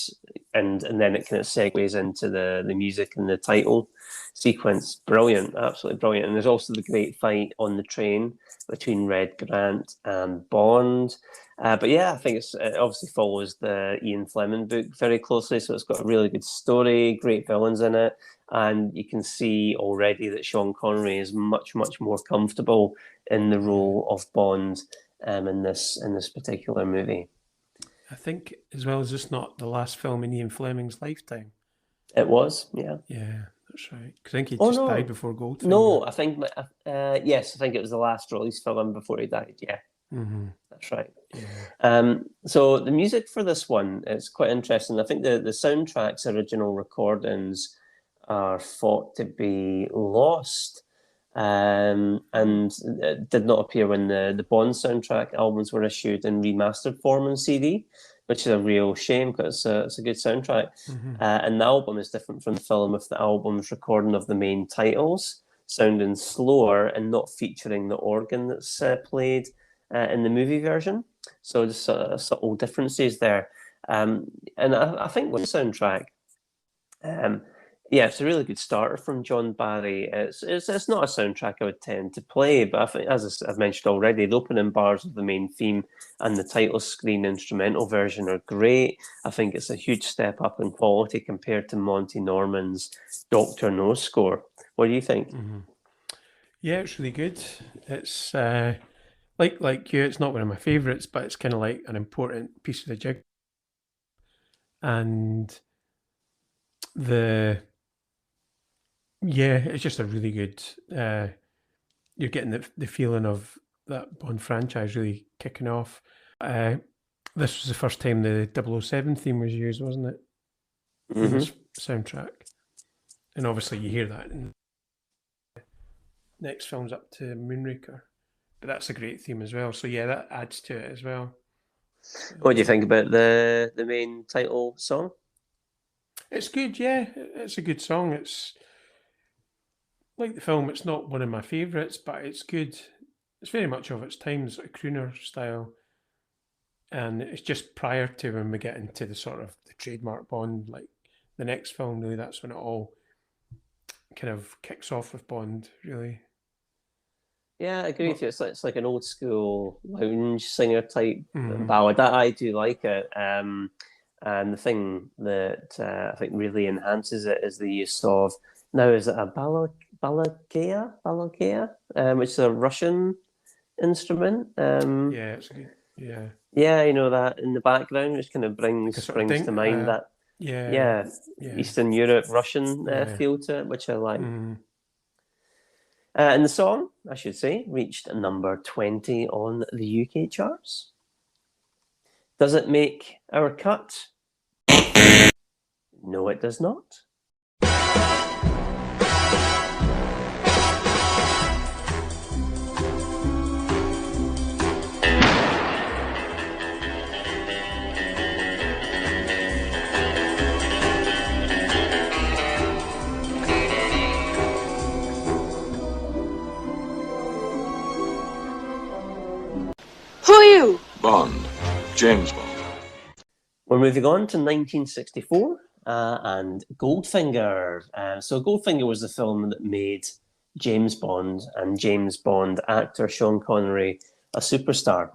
then it kind of segues into the music and the title sequence. Brilliant, absolutely brilliant. And there's also the great fight on the train between Red Grant and Bond. But yeah, I think it obviously follows the Ian Fleming book very closely, so it's got a really good story, great villains in it, and you can see already that Sean Connery is much more comfortable in the role of Bond in this particular movie.
I think as well as this not the last film in Ian Fleming's lifetime.
It was, yeah.
Yeah, that's right. Because I think he just died before Goldfinger.
No, I think yes, I think it was the last release film before he died. Yeah. That's right. Yeah. So the music for this one is quite interesting. I think the soundtrack's original recordings are thought to be lost, and it did not appear when the Bond soundtrack albums were issued in remastered form on CD, which is a real shame because it's a good soundtrack. And the album is different from the film, with the album's recording of the main titles sounding slower and not featuring the organ that's played in the movie version. So just subtle differences there. And I think with the soundtrack, it's a really good starter from John Barry. It's not a soundtrack I would tend to play, but I think, as I've mentioned already, the opening bars of the main theme and the title screen instrumental version are great. I think it's a huge step up in quality compared to Monty Norman's Dr. No score. What do you think?
Yeah, it's really good. It's like you, it's not one of my favourites, but it's kind of like an important piece of the jig. And it's just a really good. You're getting the feeling of that Bond franchise really kicking off. This was the first time the 007 theme was used, wasn't it? In this soundtrack. And obviously you hear that in the next film's up to Moonraker. But that's a great theme as well. So yeah, that adds to it as well.
What do you think about the main title song?
It's good, yeah. It's a good song. It's like the film. It's not one of my favourites, but it's good. It's very much of its time, sort of crooner style. And it's just prior to when we get into the sort of the trademark Bond, like the next film, really, that's when it all kind of kicks off with Bond, really.
Yeah, I agree with you. It's like an old school lounge singer type ballad. I do like it. And the thing that I think really enhances it is the use of, now is it a balakea, which is a Russian instrument.
Yeah, it's good. Yeah.
Yeah, you know, that in the background, which kind of brings to mind that Eastern Europe, Russian feel to it, which I like. And the song, I should say, reached number 20 on the UK charts. Does it make our cut? No, it does not.
James Bond.
We're moving on to 1964 and Goldfinger. So Goldfinger was the film that made James Bond and James Bond actor Sean Connery a superstar.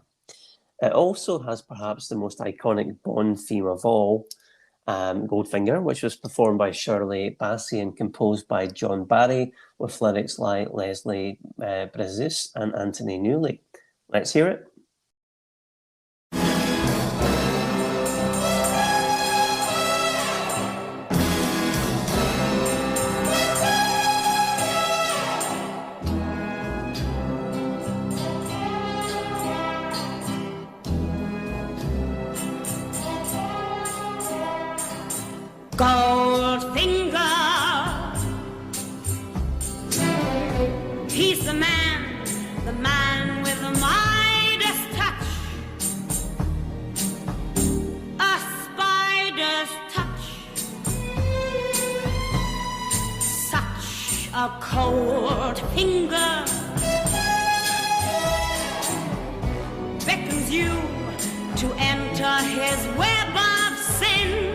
It also has perhaps the most iconic Bond theme of all, Goldfinger, which was performed by Shirley Bassey and composed by John Barry, with lyrics by Leslie Brizusse and Anthony Newley. Let's hear it.
Goldfinger, he's the man with the Midas touch, a spider's touch, such a cold finger beckons you to enter his web of sin.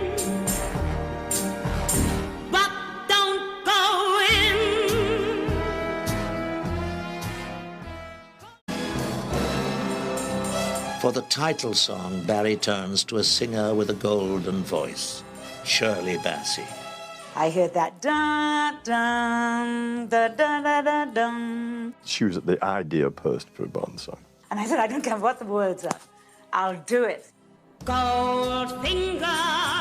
For the title song, Barry turns to a singer with a golden voice, Shirley Bassey.
I heard that dun dun dun dun dun dun.
She was the idea person for a Bond song.
And I said, I don't care what the words are. I'll do it.
Goldfinger.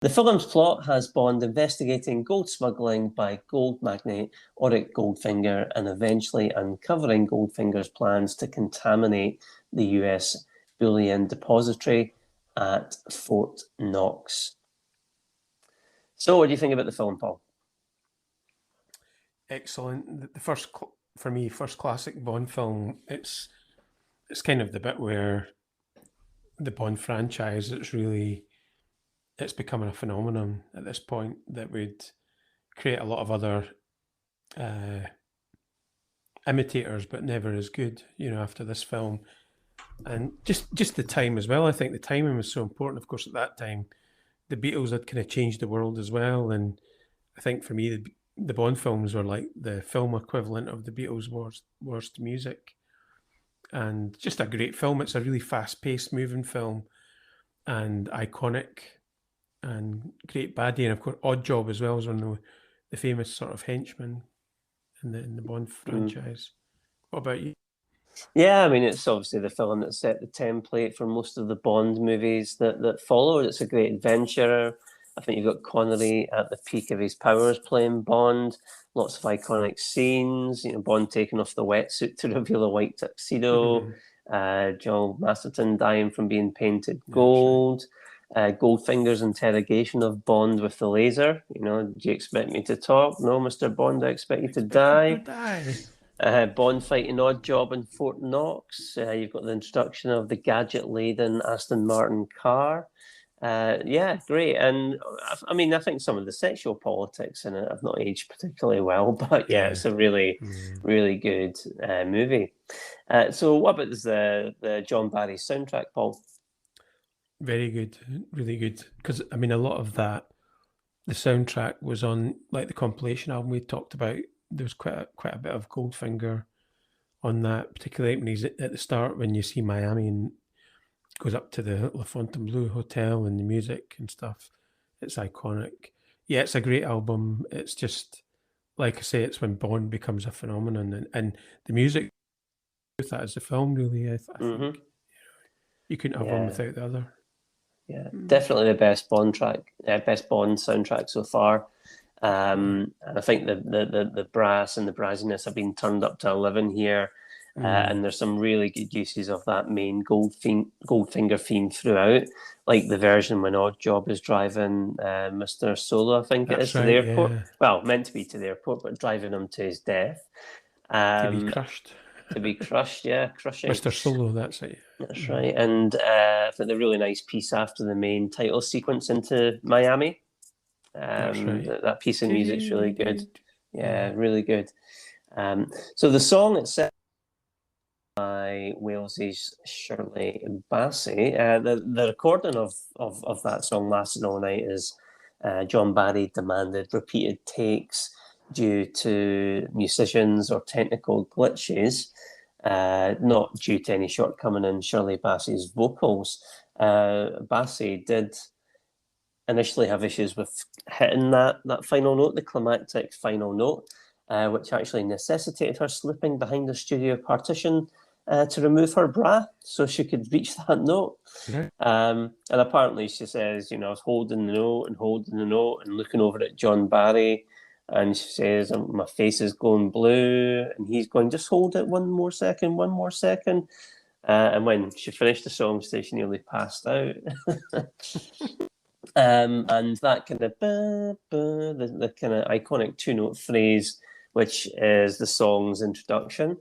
The film's plot has Bond investigating gold smuggling by gold magnate Auric Goldfinger and eventually uncovering Goldfinger's plans to contaminate the US bullion depository at Fort Knox. So what do you think about the film, Paul?
Excellent. The first, for me, first classic Bond film. It's kind of the bit where the Bond franchise, it's becoming a phenomenon at this point that would create a lot of other imitators, but never as good, after this film. And just the time as well. I think the timing was so important. Of course, at that time, the Beatles had kind of changed the world as well. And I think for me, the Bond films were like the film equivalent of the Beatles' worst music. And just a great film. It's a really fast-paced, moving film and iconic. And great baddie, and of course Odd Job as well, is one of the famous sort of henchmen in the Bond franchise. What about you?
Yeah, I mean, it's obviously the film that set the template for most of the Bond movies that followed. It's a great adventure. I think you've got Connery at the peak of his powers playing Bond. Lots of iconic scenes. Bond taking off the wetsuit to reveal a white tuxedo. John Masterton dying from being painted gold. Goldfinger's interrogation of Bond with the laser. Do you expect me to talk? No, Mr. Bond, I expect you to die. Bond fighting Odd Job in Fort Knox. You've got the introduction of the gadget-laden Aston Martin car. Yeah, great. And I mean, I think some of the sexual politics in it have not aged particularly well, but yeah, it's a really, really good movie. So what about the John Barry soundtrack, Paul?
Very good, really good. Because I mean, a lot of that, the soundtrack was on like the compilation album we talked about. There was quite a bit of Goldfinger on that, particularly when he's at the start when you see Miami and goes up to the La Fontainebleau Hotel and the music and stuff. It's iconic. Yeah, it's a great album. It's just like I say, it's when Bond becomes a phenomenon, and the music with that is the film really. I think you couldn't have one without the other.
Yeah, definitely the best Bond soundtrack so far. And I think the brass and the brassiness have been turned up to 11 here. And there's some really good uses of that main Goldfinger theme throughout, like the version when Odd Job is driving Mr. Solo, I think it is, to the airport. Yeah. Well, meant to be to the airport, but driving him to his death.
To be crushed.
To be crushed, yeah, crushing.
Mr. Solo, that's it.
That's right. And I think the really nice piece after the main title sequence into Miami. That's right. That piece of music's really good. Yeah, really good. So the song itself, by Wales's Shirley Bassey. The recording of that song, Lasting All Night, is John Barry demanded repeated takes due to musicians or technical glitches, not due to any shortcoming in Shirley Bassey's vocals. Bassey did initially have issues with hitting that final note, the climactic final note, which actually necessitated her slipping behind the studio partition to remove her bra so she could reach that note. And apparently she says, I was holding the note and looking over at John Barry, and she says, my face is going blue, and he's going, just hold it one more second. And when she finished the song, she nearly passed out. And that kind of the kind of iconic two-note phrase, which is the song's introduction,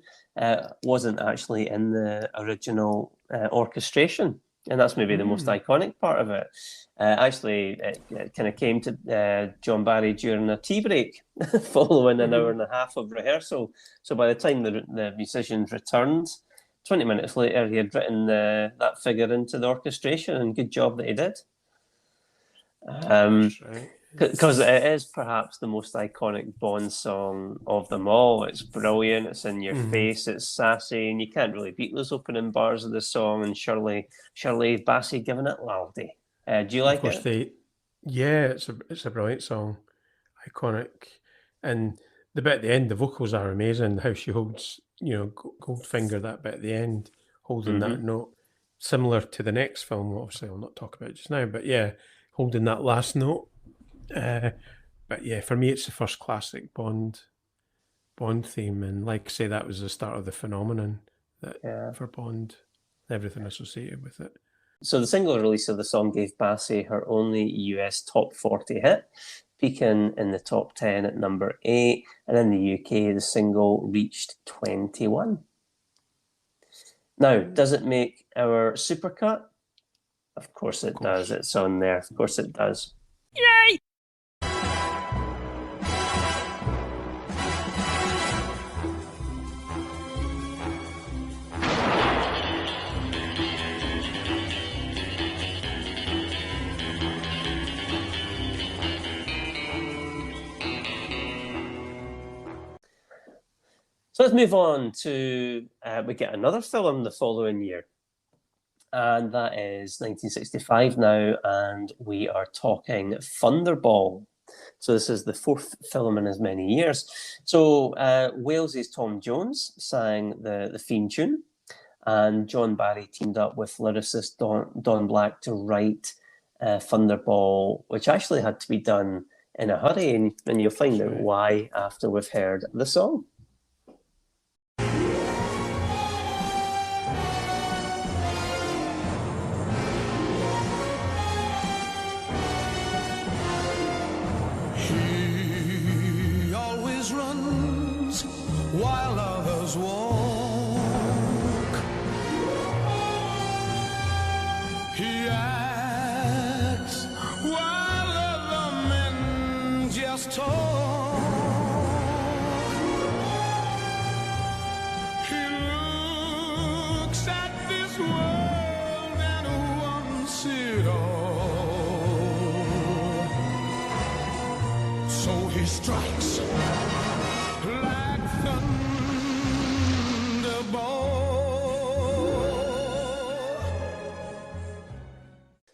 wasn't actually in the original orchestration, and that's maybe the most iconic part of it. Actually, it kind of came to John Barry during a tea break following an hour and a half of rehearsal. So by the time the musicians returned, 20 minutes later, he had written that figure into the orchestration, and good job that he did. Because it is perhaps the most iconic Bond song of them all. It's brilliant, it's in your face, it's sassy, and you can't really beat those opening bars of the song, and Shirley Bassey giving it laldy. Do you like it?
Yeah, it's a brilliant song, iconic, and the bit at the end, the vocals are amazing. How she holds, Goldfinger, that bit at the end, holding that note, similar to the next film. Obviously, I'll not talk about it just now, but yeah, holding that last note. But yeah, for me, it's the first classic Bond theme, and like I say, that was the start of the phenomenon for Bond, everything associated with it.
So the single release of the song gave Bassey her only US top 40 hit, peaking in the top 10 at number 8, and in the UK, the single reached 21. Now, does it make our supercut? Of course it does. It's on there. Of course it does. Yay! So let's move on to, we get another film the following year. And that is 1965 now, and we are talking Thunderball. So this is the fourth film in as many years. So Wales's Tom Jones sang the theme tune, and John Barry teamed up with lyricist Don Black to write Thunderball, which actually had to be done in a hurry, and you'll find out why after we've heard the song.
While others walk, he acts while other men just talk. He looks at this world and wants it all. So he strikes like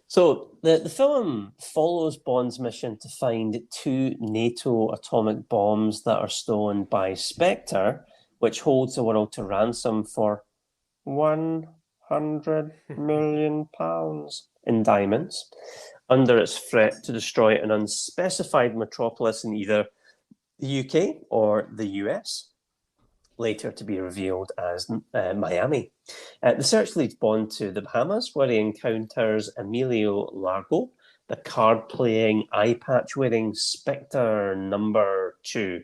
So the film follows Bond's mission to find 2 NATO atomic bombs that are stolen by Spectre, which holds the world to ransom for £100 million in diamonds, under its threat to destroy an unspecified metropolis in either the UK or the US, later to be revealed as Miami. The search leads Bond to the Bahamas, where he encounters Emilio Largo, the card-playing, eye-patch-wearing Spectre number 2.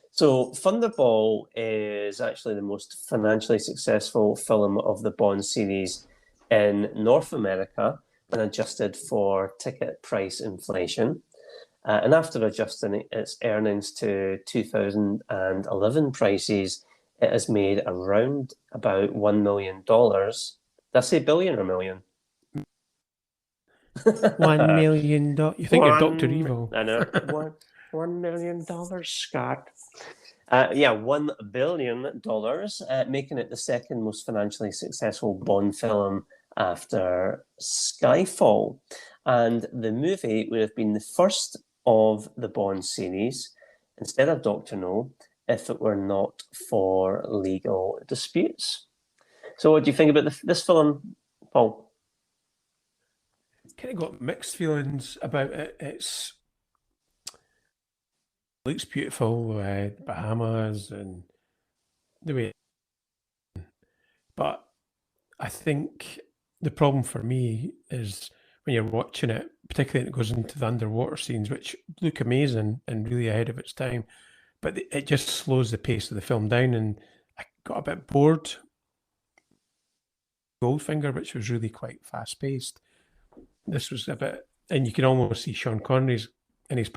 So Thunderball is actually the most financially successful film of the Bond series in North America when adjusted for ticket price inflation. And after adjusting its earnings to 2011 prices, it has made around about $1 million. Did I say billion or million?
$1 million. You think of Dr. Evil.
I know. $1 million, Scott. $1 billion, making it the second most financially successful Bond film after Skyfall. And the movie would have been the first of the Bond series instead of Dr. No if it were not for legal disputes. So what do you think about this film, Paul?
Kind of got mixed feelings about it. It looks beautiful, the Bahamas and the way. But I think the problem for me is when you're watching it, particularly when it goes into the underwater scenes, which look amazing and really ahead of its time, but it just slows the pace of the film down, and I got a bit bored. Goldfinger, which was really quite fast-paced. This was a bit, and you can almost see Sean Connery's and he's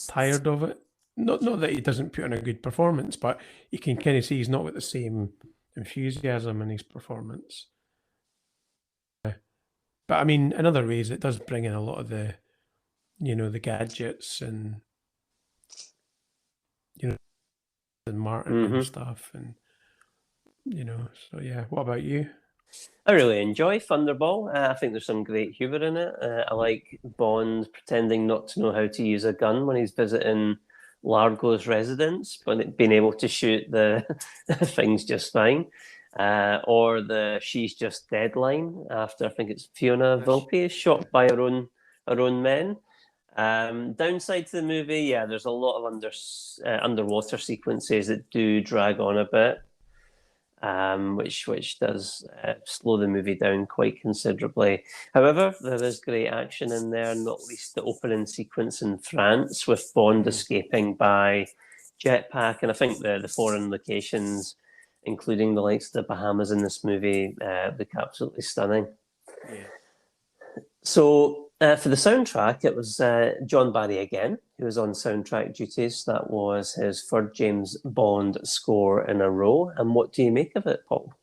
tired of it. Not that he doesn't put in a good performance, but you can kind of see he's not with the same enthusiasm in his performance. But I mean, in other ways, it does bring in a lot of the, the gadgets and, and Martin and stuff, and So yeah, what about you?
I really enjoy Thunderball. I think there's some great humour in it. I like Bond pretending not to know how to use a gun when he's visiting Largo's residence, but being able to shoot the things just fine. Or the "she's just dead" line after I think it's Fiona Volpe is shot by her own men. Downside to the movie, yeah, there's a lot of underwater sequences that do drag on a bit, which does slow the movie down quite considerably. However, there is great action in there, not least the opening sequence in France with Bond escaping by jetpack, and I think the foreign locations, including the likes of the Bahamas in this movie, look absolutely stunning. Yeah. So for the soundtrack, it was John Barry again, who was on soundtrack duties. That was his third James Bond score in a row. And what do you make of it, Paul?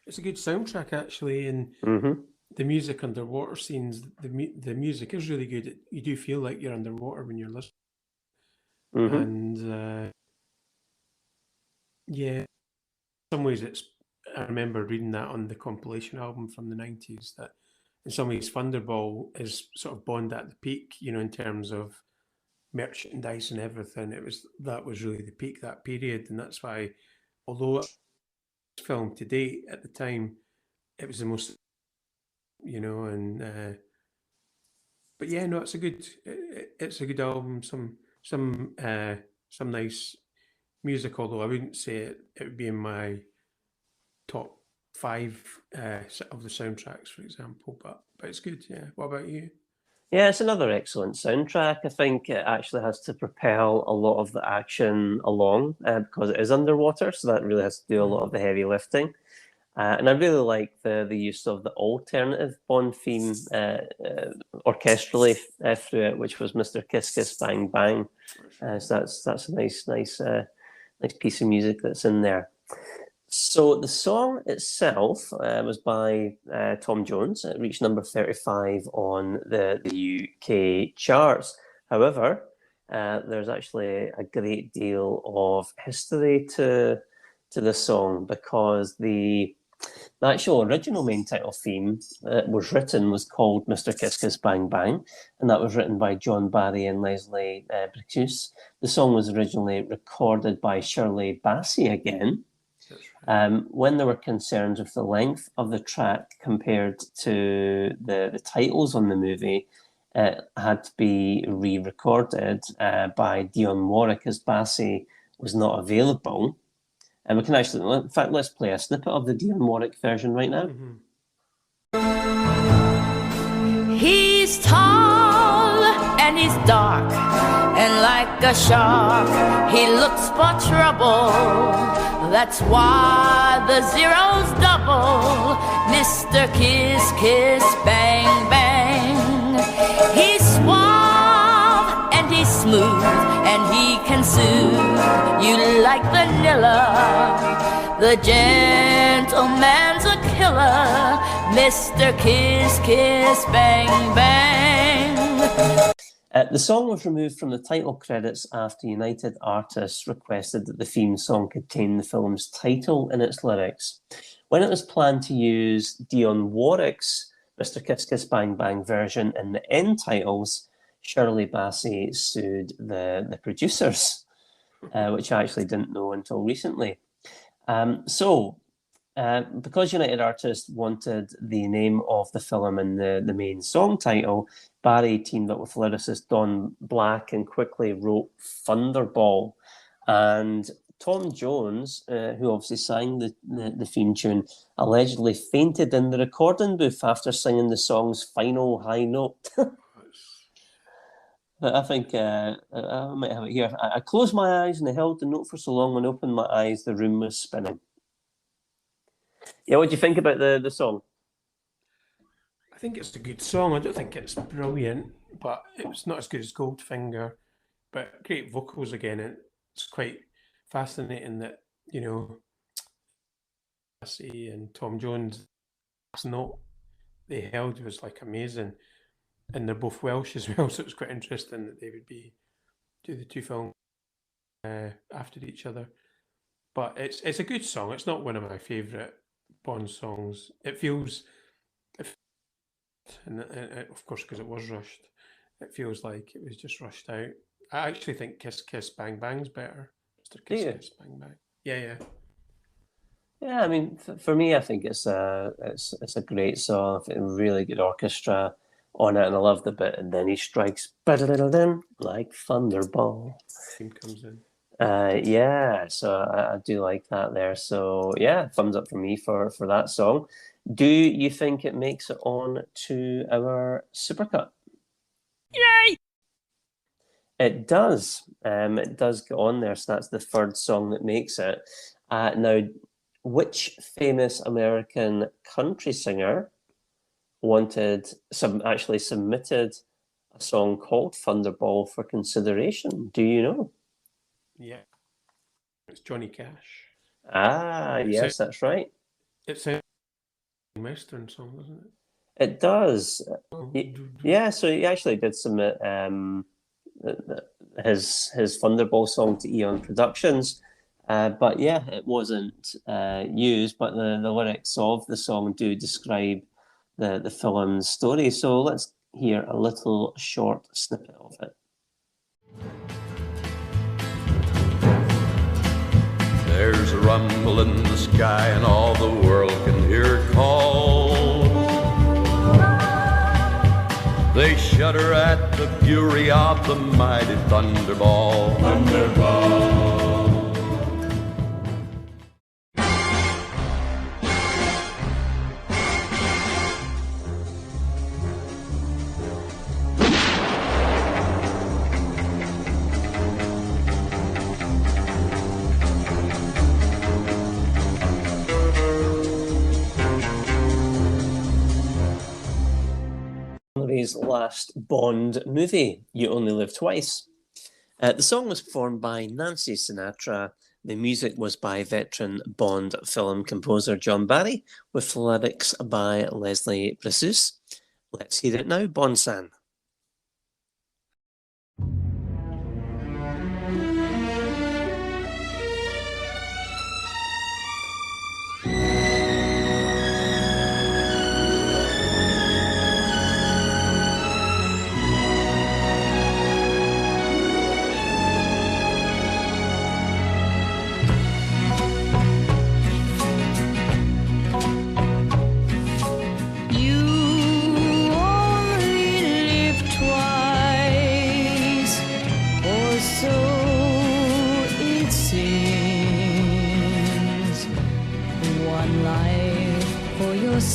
It's a good soundtrack, actually, and the music underwater scenes, the music is really good. You do feel like you're underwater when you're listening. And yeah, in some ways I remember reading that on the compilation album from the 90s, that in some ways Thunderball is sort of Bond at the peak, in terms of merchandise and everything. That was really the peak, that period, and that's why, although it was filmed to date at the time, it was the most, but yeah, no, it's a good album. Some nice music, although I wouldn't say it would be in my top 5 of the soundtracks, for example, but it's good. Yeah. What about you?
Yeah, it's another excellent soundtrack. I think it actually has to propel a lot of the action along because it is underwater, so that really has to do a lot of the heavy lifting. And I really like the use of the alternative Bond theme orchestrally through it, which was Mr. Kiss Kiss Bang Bang. So that's a nice piece of music that's in there. So the song itself was by Tom Jones. It reached number 35 on the UK charts. However, there's actually a great deal of history to the song, because the actual original main title theme was called Mr. Kiss Kiss Bang Bang, and that was written by John Barry and Leslie Bricusse. The song was originally recorded by Shirley Bassey again. When there were concerns with the length of the track compared to the titles on the movie, it had to be re-recorded by Dionne Warwick, as Bassey was not available. And we can actually, in fact, let's play a snippet of the Dionne Warwick version right now.
He's tall and he's dark, and like a shark, he looks for trouble. That's why the zero's double. Mr. Kiss Kiss Bang Bang. He's suave and he's smooth, and he can soothe you like vanilla. The gentleman's a killer, Mr. Kiss Kiss Bang Bang.
The song was removed from the title credits after United Artists requested that the theme song contain the film's title in its lyrics. When it was planned to use Dionne Warwick's Mr. Kiss Kiss Bang Bang version in the end titles, Shirley Bassey sued the producers, which I actually didn't know until recently. Because United Artists wanted the name of the film in the main song title, Barry teamed up with lyricist Don Black and quickly wrote Thunderball. And Tom Jones, who obviously sang the theme tune, allegedly fainted in the recording booth after singing the song's final high note. I think I might have it here. I closed my eyes and I held the note for so long when I opened my eyes, the room was spinning. Yeah, what do you think about the song?
I think it's a good song. I don't think it's brilliant, but it's not as good as Goldfinger. But great vocals again. And it's quite fascinating that, you know, Bassey and Tom Jones' last note they held was like amazing. And they're both Welsh as well, so it's quite interesting that they would do the two films after each other. But it's a good song. It's not one of my favourite Bond songs. It feels, and of course because it was rushed, it feels like it was just rushed out. I actually think Kiss Kiss Bang Bang's better. Mr. Kiss Kiss Bang Bang. Yeah.
Yeah, I mean, for me, I think it's a great song. A really good orchestra on it, and I love the bit. And then he strikes like Thunderball.
Theme comes in.
Yeah, so I do like that there. So yeah, thumbs up for me for that song. Do you think it makes it on to our supercut?
Yay!
It does. It does get on there. So that's the third song that makes it. Now, which famous American country singer actually submitted a song called Thunderball for consideration? Do you know?
Yeah, it's Johnny Cash.
Yes, that's right.
It's a Western song, doesn't it?
It does. Yeah, so he actually did submit his Thunderball song to Eon Productions, but yeah, it wasn't used. But the lyrics of the song do describe the film's story. So let's hear a little short snippet of it.
There's a rumble in the sky and all the world can hear it call. They shudder at the fury of the mighty Thunderball. Thunderball.
Connery's last Bond movie, You Only Live Twice. The song was performed by Nancy Sinatra. The music was by veteran Bond film composer John Barry, with lyrics by Leslie Briseus. Let's hear it now, Bond-san.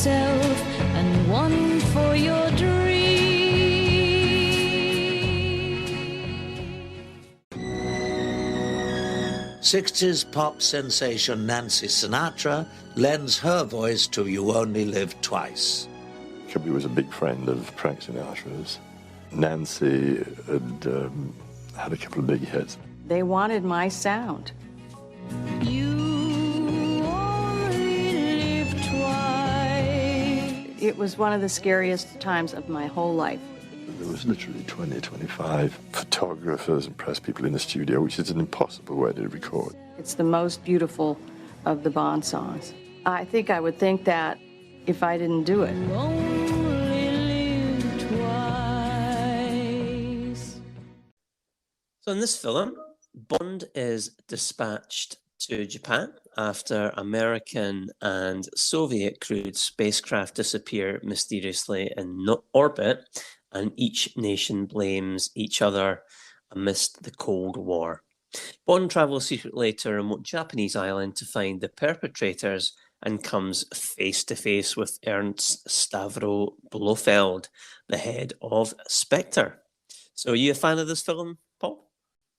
And one for your dream.
60s pop sensation Nancy Sinatra lends her voice to You Only Live Twice.
Cubby was a big friend of Frank Sinatra's. Nancy had a couple of big hits.
They wanted my sound.
You only live twice.
It was one of the scariest times of my whole life.
There was literally 20, 25 photographers and press people in the studio, which is an impossible way to record.
It's the most beautiful of the Bond songs. I think I would think that if I didn't do it.
So in this film, Bond is dispatched to Japan after American and Soviet crewed spacecraft disappear mysteriously in orbit, and each nation blames each other amidst the Cold War. Bond travels secretly to a remote Japanese island to find the perpetrators and comes face to face with Ernst Stavro Blofeld, the head of Spectre. So, are you a fan of this film, Paul?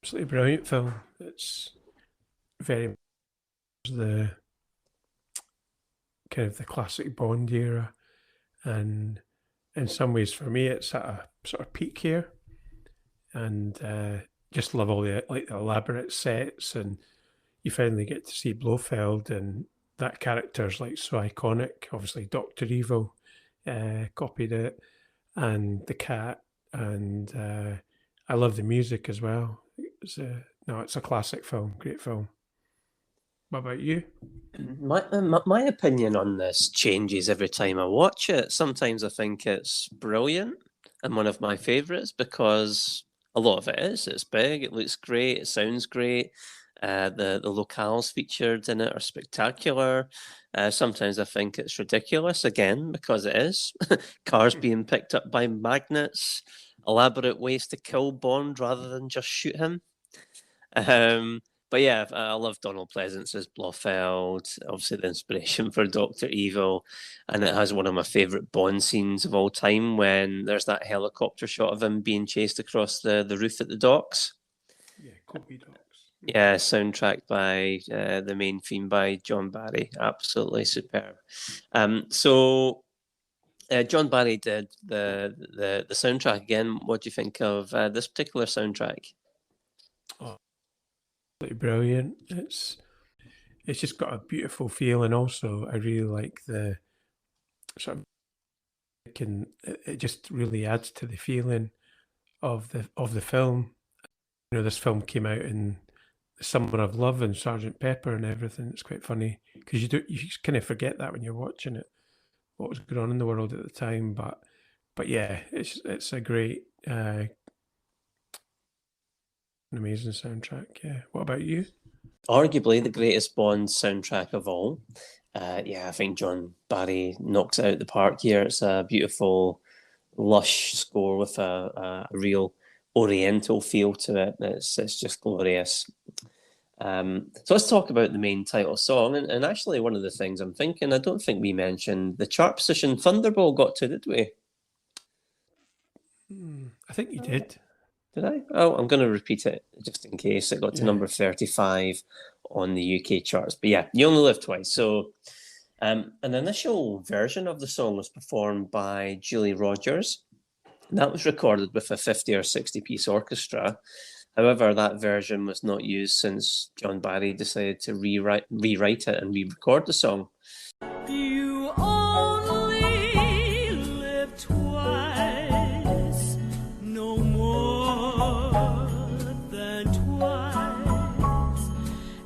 Absolutely brilliant film. It's very much the kind of the classic Bond era, and in some ways for me it's at a sort of peak here, and just love all the like the elaborate sets, and you finally get to see Blofeld, and that character's like so iconic. Obviously Dr. Evil copied it, and the cat, and I love the music as well. It's a classic film, great film. What about you?
My opinion on this changes every time I watch it. Sometimes I think it's brilliant and one of my favourites because a lot of it is. It's big, it looks great, it sounds great. The locales featured in it are spectacular. Sometimes I think it's ridiculous, again, because it is. Cars being picked up by magnets, elaborate ways to kill Bond rather than just shoot him. But yeah, I love Donald Pleasance's Blofeld, obviously the inspiration for Dr. Evil, and it has one of my favourite Bond scenes of all time when there's that helicopter shot of him being chased across the roof at the docks.
Yeah, Kobe Docks.
Yeah, soundtrack by the main theme by John Barry, absolutely superb. So John Barry did the soundtrack again. What do you think of this particular soundtrack?
Oh, brilliant. It's just got a beautiful feel, and also I really like the sort of it just really adds to the feeling of the film. You know, this film came out in the summer of love and Sergeant Pepper and everything. It's quite funny because you just kind of forget that when you're watching it, what was going on in the world at the time. But yeah, it's a great an amazing soundtrack. Yeah. What about you?
Arguably the greatest Bond soundtrack of all. I think John Barry knocks it out the park here. It's a beautiful, lush score with a real Oriental feel to it. It's just glorious. So let's talk about the main title song. And actually, one of the things I'm thinking, I don't think we mentioned the chart position Thunderball got to, did we?
I think you did.
Did I? Oh, I'm going to repeat it just in case. It got to number 35 on the UK charts. But yeah, you only live twice. So an initial version of the song was performed by Julie Rogers. That was recorded with a 50 or 60 piece orchestra. However, that version was not used since John Barry decided to rewrite it and re-record the song.
You only live twice, no more than twice,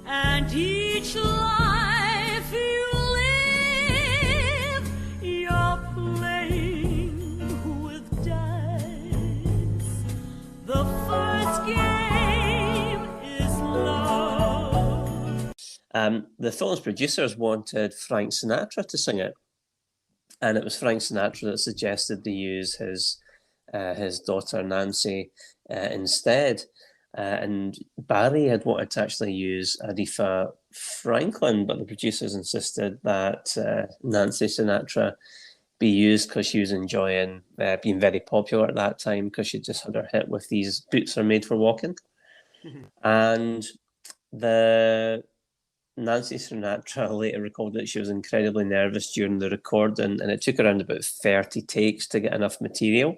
and each life you live, you're playing with dice. The first game is love.
The film's producers wanted Frank Sinatra to sing it, and it was Frank Sinatra that suggested they use his daughter Nancy instead. And Barry had wanted to actually use Aretha Franklin, but the producers insisted that Nancy Sinatra be used because she was enjoying being very popular at that time because she just had her hit with These Boots Are Made for Walking. And the Nancy Sinatra later recalled that she was incredibly nervous during the recording, and it took around about 30 takes to get enough material.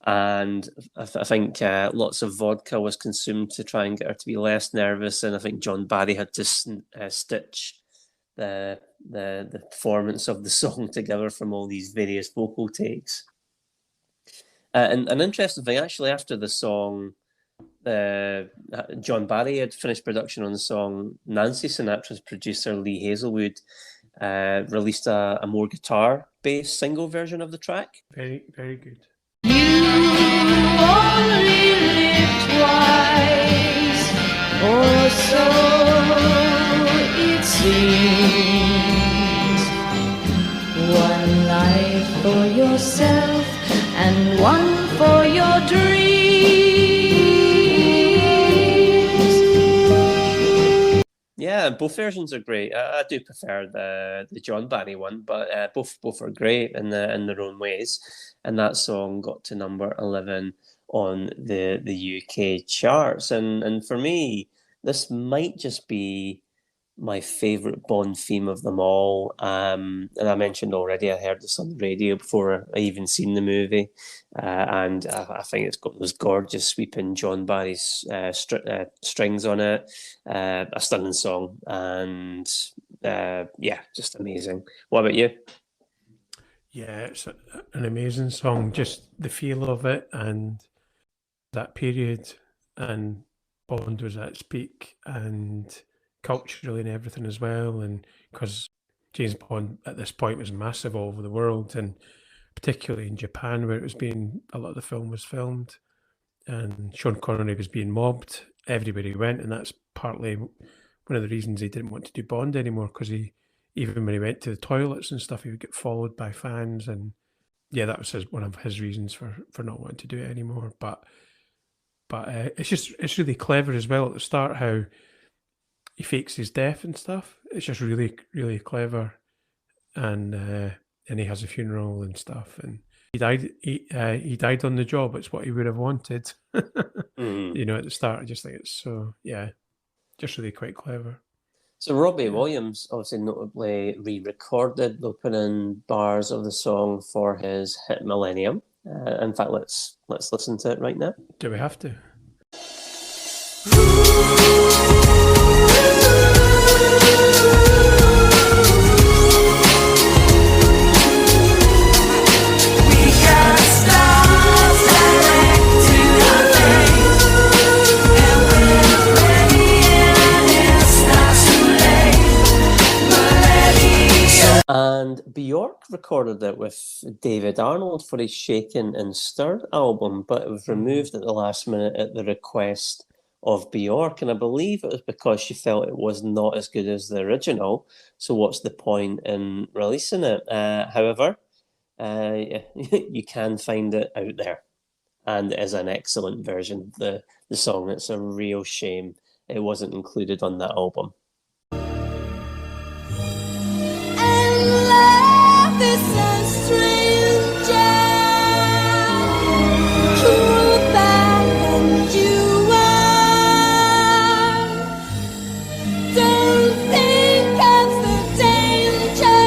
And I think lots of vodka was consumed to try and get her to be less nervous. And I think John Barry had to stitch the performance of the song together from all these various vocal takes. And an interesting thing, actually, after the song, John Barry had finished production on the song. Nancy Sinatra's producer, Lee Hazelwood, released a more guitar-based single version of the track.
Very, very good.
Only live twice, or so it seems. One life for yourself and one for your dreams.
Yeah, both versions are great. I do prefer the John Barry one, but both are great in their own ways. And that song got to number 11 on the UK charts. And for me, this might just be my favourite Bond theme of them all. And I mentioned already, I heard this on the radio before I even seen the movie. And I think it's got those gorgeous sweeping John Barry's strings on it. A stunning song. And yeah, just amazing. What about you?
Yeah, it's an amazing song. Just the feel of it and that period, and Bond was at its peak, and culturally and everything as well. And because James Bond at this point was massive all over the world, and particularly in Japan, where a lot of the film was filmed, and Sean Connery was being mobbed everywhere he went, and that's partly one of the reasons he didn't want to do Bond anymore, because even when he went to the toilets and stuff, he would get followed by fans. And yeah, that was one of his reasons for not wanting to do it anymore. But it's really clever as well at the start, how he fakes his death and stuff. It's just really, really clever. And he has a funeral and stuff. And he died on the job. It's what he would have wanted. You know, at the start, I just think it's so, yeah, just really quite clever.
So Robbie Williams obviously notably re-recorded the opening bars of the song for his hit Millennium. In fact, let's listen to it right now.
Do we have to?
And Bjork recorded it with David Arnold for his Shaken and Stirred album, but it was removed at the last minute at the request of Bjork, and I believe it was because she felt it was not as good as the original, so what's the point in releasing it? However, you can find it out there, and it is an excellent version of the song. It's a real shame it wasn't included on that album.
This a strange cruel bad and you are. Don't think of the danger,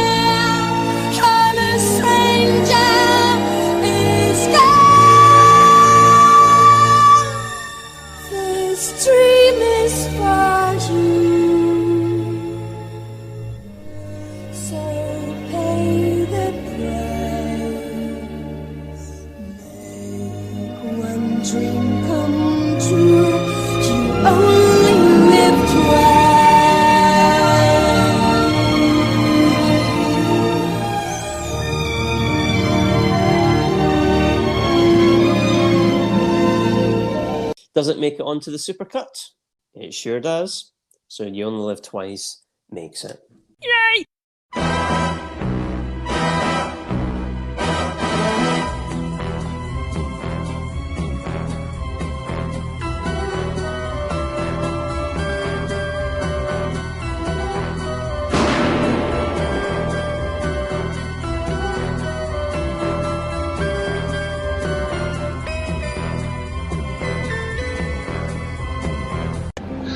come a stranger is gone. This dream is for you. So pay the price. Make one dream come true. You only live
twice. Does it make it onto the supercut? It sure does. So You Only Live Twice makes it. Yay!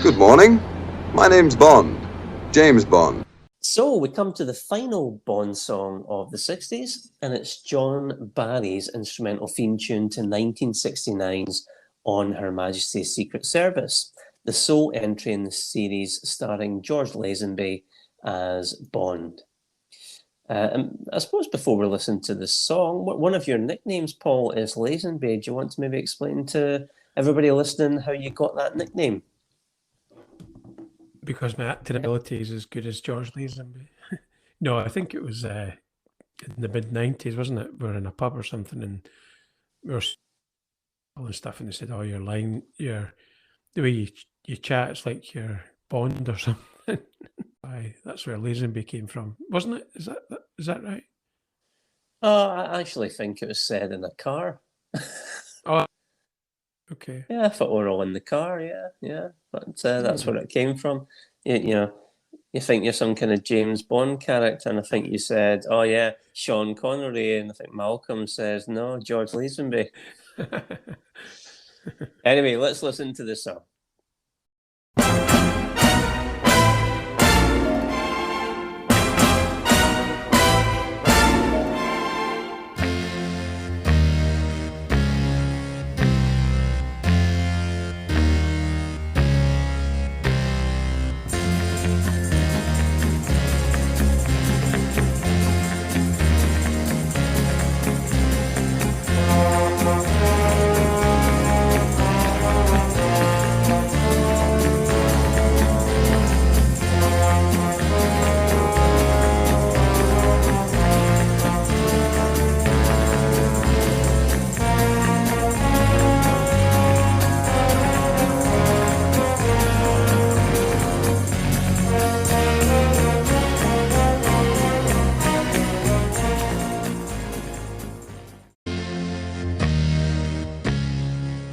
Good morning. My name's Bond. James Bond.
So we come to the final Bond song of the 60s, and it's John Barry's instrumental theme tune to 1969's On Her Majesty's Secret Service, the sole entry in the series starring George Lazenby as Bond. And I suppose before we listen to the song, one of your nicknames, Paul, is Lazenby. Do you want to maybe explain to everybody listening how you got that nickname?
Because my acting ability is as good as George Lazenby. No, I think it was in the mid-90s, wasn't it? We were in a pub or something, and we were and stuff, and they said, "Oh, the way you chat, it's like you're Bond or something." Aye, that's where Lazenby came from, wasn't it? Is that right?
Oh, I actually think it was said in a car.
Oh, okay.
Yeah, I thought we were all in the car. Yeah. But that's where it came from. You think you're some kind of James Bond character, and I think you said, "Oh yeah, Sean Connery," and I think Malcolm says, "No, George Lazenby." Anyway, let's listen to the song.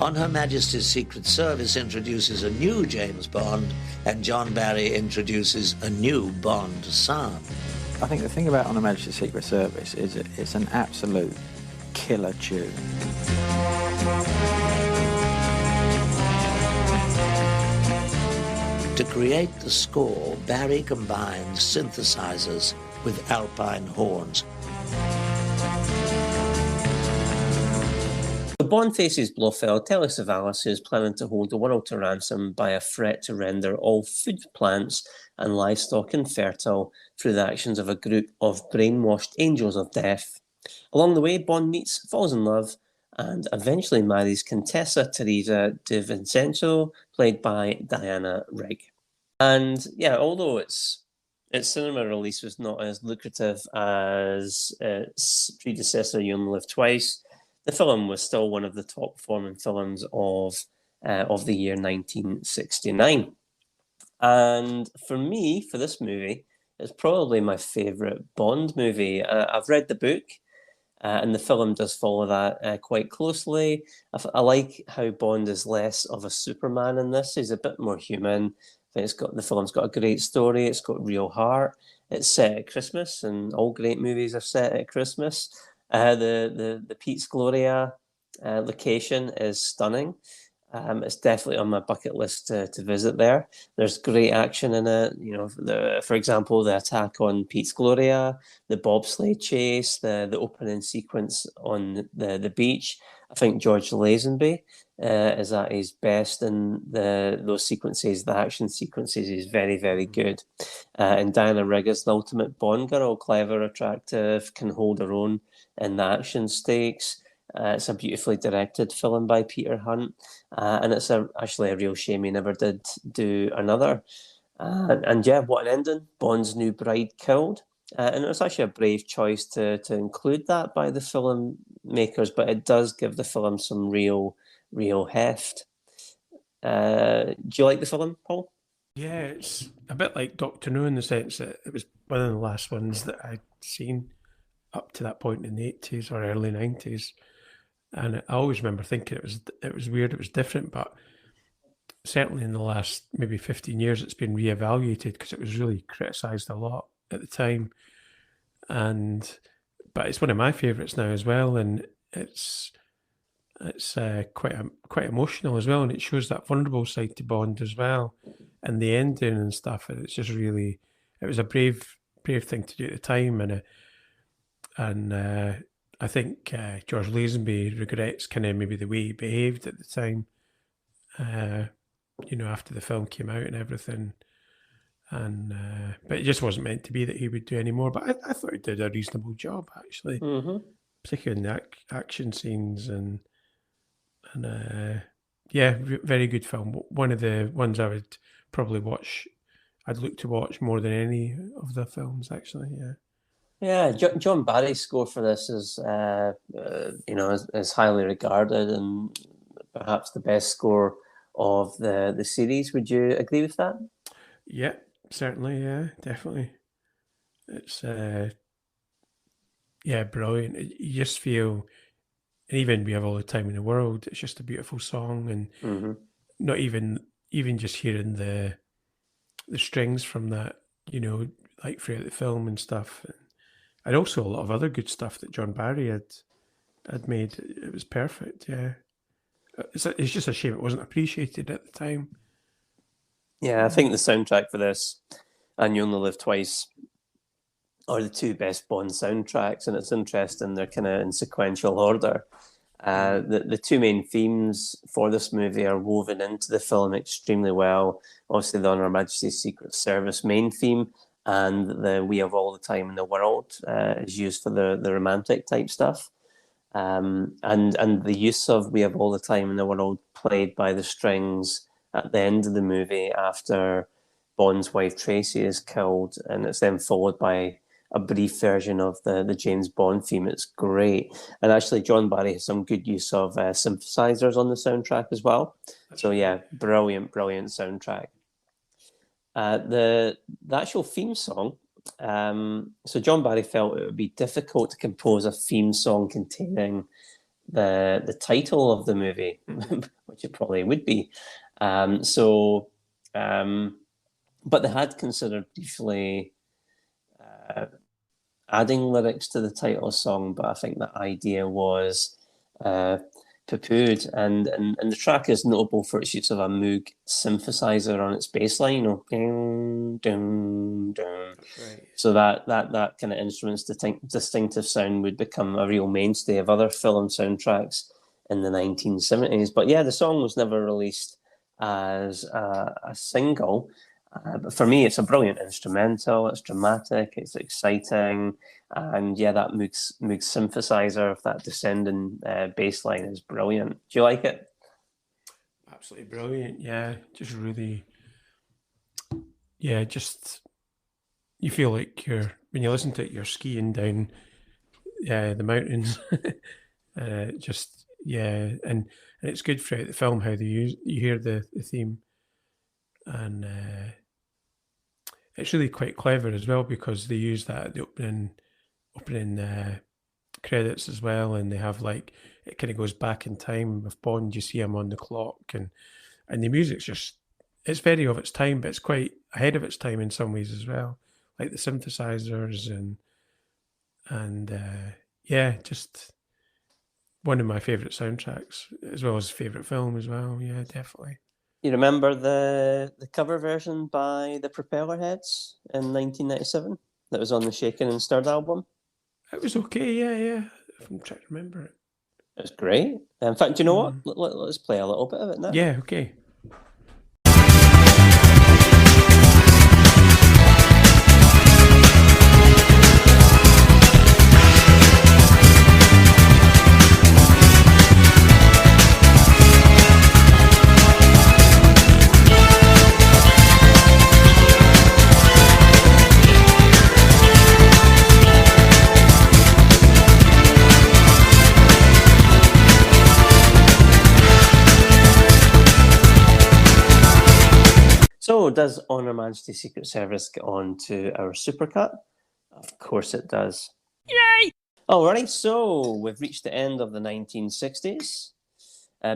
On Her Majesty's Secret Service introduces a new James Bond, and John Barry introduces a new Bond sound.
I think the thing about On Her Majesty's Secret Service is it's an absolute killer tune.
To create the score, Barry combined synthesizers with alpine horns.
Bond faces Blofeld, Telly Savalas, who is planning to hold the world to ransom by a threat to render all food plants and livestock infertile through the actions of a group of brainwashed angels of death. Along the way, Bond meets, falls in love, and eventually marries Contessa Teresa de Vincenzo, played by Diana Rigg. And yeah, although its cinema release was not as lucrative as its predecessor, You Only Live Twice, the film was still one of the top performing films of the year 1969. And for me, for this movie, it's probably my favourite Bond movie. I've read the book, and the film does follow that quite closely. I like how Bond is less of a Superman in this. He's a bit more human. I think the film's got a great story. It's got real heart. It's set at Christmas, and all great movies are set at Christmas. The Pete's Gloria location is stunning. It's definitely on my bucket list to visit there. There's great action in it. For example, the attack on Pete's Gloria, the bobsleigh chase, the opening sequence on the beach. I think George Lazenby is at his best in those sequences. The action sequences is very, very good. And Diana Rigg is the ultimate Bond girl, clever, attractive, can hold her own in the action stakes. It's a beautifully directed film by Peter Hunt, and it's actually a real shame he never did do another. And yeah, what an ending! Bond's new bride killed, and it was actually a brave choice to include that by the filmmakers, but it does give the film some real heft. Do you like the film, Paul?
Yeah, it's a bit like Doctor No in the sense that it was one of the last ones that I'd seen up to that point in the 80s or early 90s. And I always remember thinking it was weird, it was different, but certainly in the last maybe 15 years, it's been reevaluated because it was really criticised a lot at the time. But it's one of my favourites now as well, and it's quite emotional as well, and it shows that vulnerable side to Bond as well, and the ending and stuff. And it's just really, it was a brave brave thing to do at the time, and I think George Lazenby regrets kind of maybe the way he behaved at the time. After the film came out and everything, and but it just wasn't meant to be that he would do any more. But I thought he did a reasonable job actually, particularly in the action scenes and very good film. One of the ones I would probably watch. I'd look to watch more than any of the films actually.
Yeah, John Barry's score for this is is highly regarded and perhaps the best score of the series. Would you agree with that?
Yeah, certainly. Yeah, definitely. It's brilliant. You just feel, and even We Have All the Time in the World, it's just a beautiful song, and not even just hearing the strings from that, like throughout the film and stuff, and also a lot of other good stuff that John Barry had made. It was perfect. Yeah, it's just a shame it wasn't appreciated at the time.
Yeah, I think the soundtrack for this and You Only Live Twice are the two best Bond soundtracks, and it's interesting they're kind of in sequential order. The two main themes for this movie are woven into the film extremely well. Obviously, the On Her Majesty's Secret Service main theme, and the We Have All the Time in the World is used for the romantic type stuff. And the use of We Have All the Time in the World played by the strings at the end of the movie after Bond's wife Tracy is killed, and it's then followed by a brief version of the James Bond theme. It's great. And actually, John Barry has some good use of synthesizers on the soundtrack as well. So yeah, brilliant soundtrack. The actual theme song, so John Barry felt it would be difficult to compose a theme song containing the title of the movie, which it probably would be. But they had considered briefly adding lyrics to the title song, but I think that idea was poo-pooed. And the track is notable for its use of a Moog synthesizer on its bass line, dun, dun, dun. Right. So that kind of instrument's distinctive sound would become a real mainstay of other film soundtracks in the 1970s. But yeah, the song was never released as a single. But for me, it's a brilliant instrumental. It's dramatic. It's exciting, and yeah, that Moog synthesizer, that descending bass line is brilliant. Do you like it?
Absolutely brilliant. Yeah, just really. Yeah, just you feel like when you listen to it, you're skiing down the mountains. And it's good throughout the film how you hear the theme. And it's really quite clever as well because they use that at the opening credits as well, and they have like it kind of goes back in time with Bond. You see him on the clock, and the music's it's very of its time, but it's quite ahead of its time in some ways as well, like the synthesizers and just one of my favorite soundtracks as well as favorite film as well. Yeah, definitely.
You remember the cover version by the Propellerheads in 1997 that was on the Shaken and Stirred album?
It was okay, yeah. I'm trying to remember it.
It was great. In fact, do you know what? Let's play a little bit of it now.
Yeah, okay.
So, does On Her Majesty's Secret Service get on to our supercut? Of course it does. Yay! Alright, so we've reached the end of the 1960s.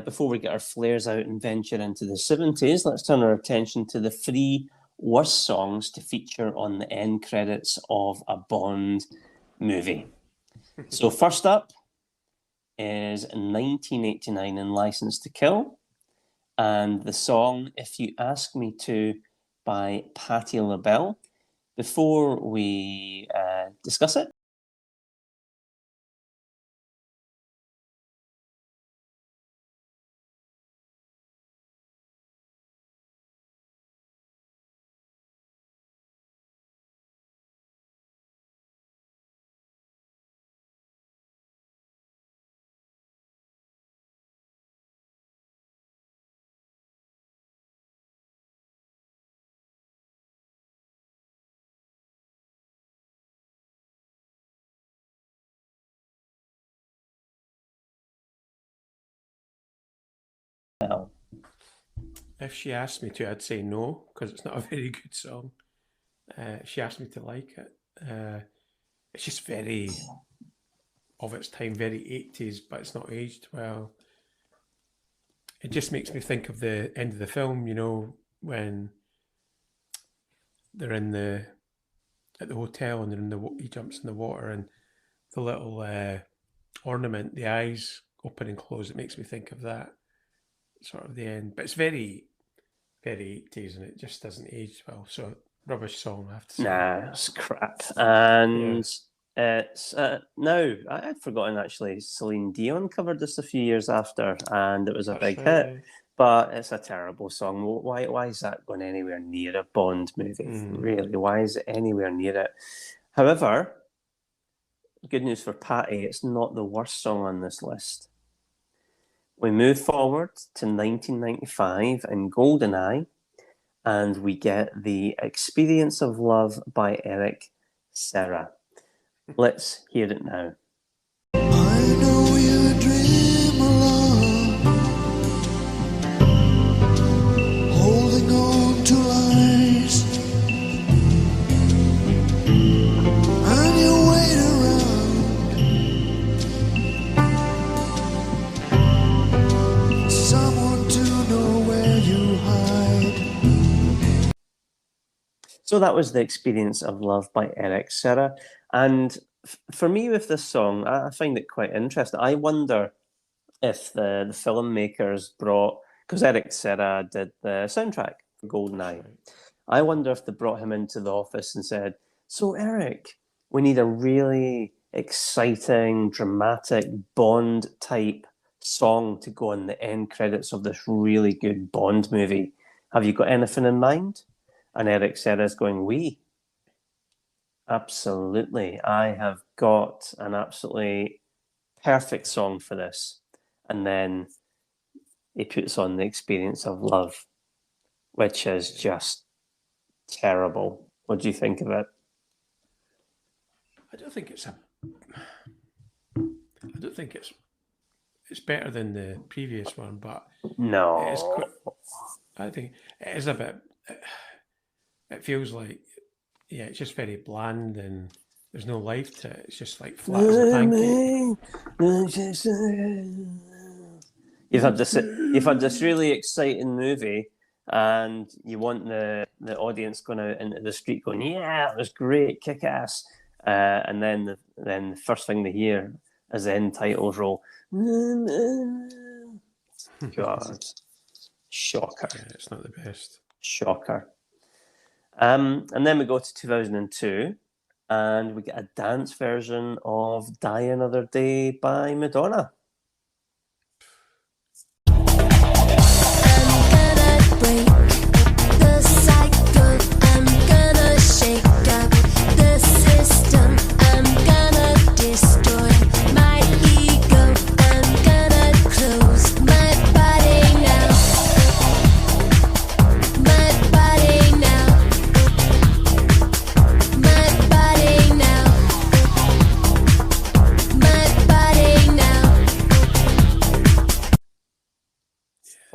Before we get our flares out and venture into the 70s, let's turn our attention to the 3 worst songs to feature on the end credits of a Bond movie. So first up is 1989 in License to Kill, and the song If You Ask Me To by Patti LaBelle. before we discuss it,
If she asked me to, I'd say no, because it's not a very good song. If she asked me to like it, it's just very of its time, very 80s, but it's not aged well. It just makes me think of the end of the film, you know, when they're at the hotel and he jumps in the water, and the little ornament, the eyes open and close. It makes me think of that sort of the end, but it's very, very 80s, and it just doesn't age well. So rubbish song, I have to say.
Nah, it's crap. And it's now I'd forgotten actually. Celine Dion covered this a few years after, and it was a big hit. But it's a terrible song. Why is that going anywhere near a Bond movie? Really, why is it anywhere near it? However, good news for Patty, it's not the worst song on this list. We move forward to 1995 in GoldenEye, and we get The Experience of Love by Eric Serra. Let's hear it now.
I know you dream alone, holding on to lies, and you wait around, someone to know where you hide.
So that was The Experience of Love by Eric Serra. And for me with this song, I find it quite interesting. I wonder if the filmmakers brought, because Eric Serra did the soundtrack for GoldenEye. I wonder if they brought him into the office and said, so Eric, we need a really exciting, dramatic Bond-type song to go in the end credits of this really good Bond movie. Have you got anything in mind? And Eric Serra's going, we. Absolutely. I have got an absolutely perfect song for this. And then he puts on The Experience of Love, which is just terrible. What do you think of it?
I don't think it's better than the previous one, but
no,
it is I think it is a bit. It feels like, it's just very bland and there's no life to it. It's just like flat as a pancake.
You've had this really exciting movie, and you want the audience going out into the street going, yeah, it was great, kick ass. And then the first thing they hear as the end titles roll. God, shocker.
Yeah, it's not the best.
Shocker. And then we go to 2002, and we get a dance version of Die Another Day by Madonna.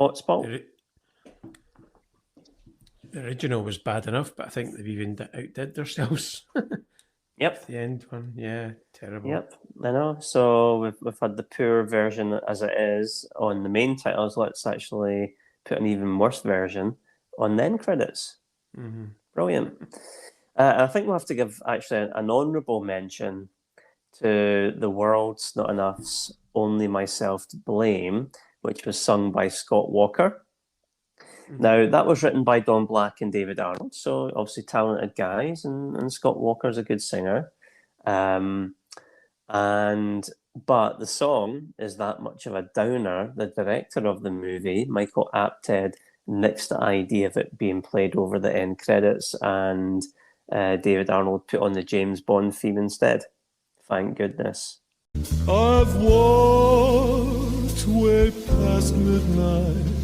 Hotspot.
The original was bad enough, but I think they've even outdid themselves.
Yep.
The end one, yeah, terrible.
Yep, I know. So we've had the poor version as it is on the main titles. Let's actually put an even worse version on the end credits.
Mm-hmm.
Brilliant. I think we'll have to give actually an honourable mention to The World's Not Enough's Only Myself to Blame, which was sung by Scott Walker. Now, that was written by Don Black and David Arnold, so obviously talented guys, and Scott Walker's a good singer. But the song is that much of a downer. The director of the movie, Michael Apted, nixed the idea of it being played over the end credits, and David Arnold put on the James Bond theme instead. Thank goodness.
I've walked way past midnight.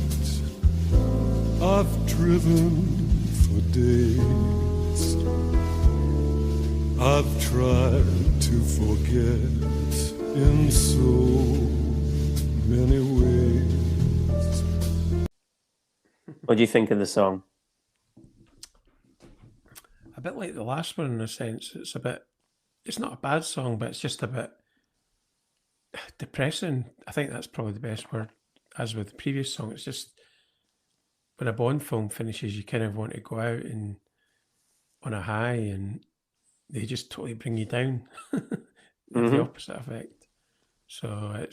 I've driven for days. I've tried to forget in so many ways.
What do you think of the song?
A bit like the last one in a sense. It's not a bad song, but it's just a bit depressing. I think that's probably the best word. As with the previous song, it's just when a Bond film finishes, you kind of want to go out and on a high, and they just totally bring you down. The opposite effect. So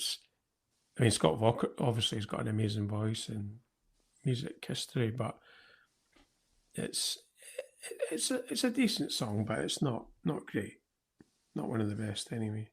Scott Walker obviously has got an amazing voice and music history, but it's a decent song, but it's not great. Not one of the best anyway.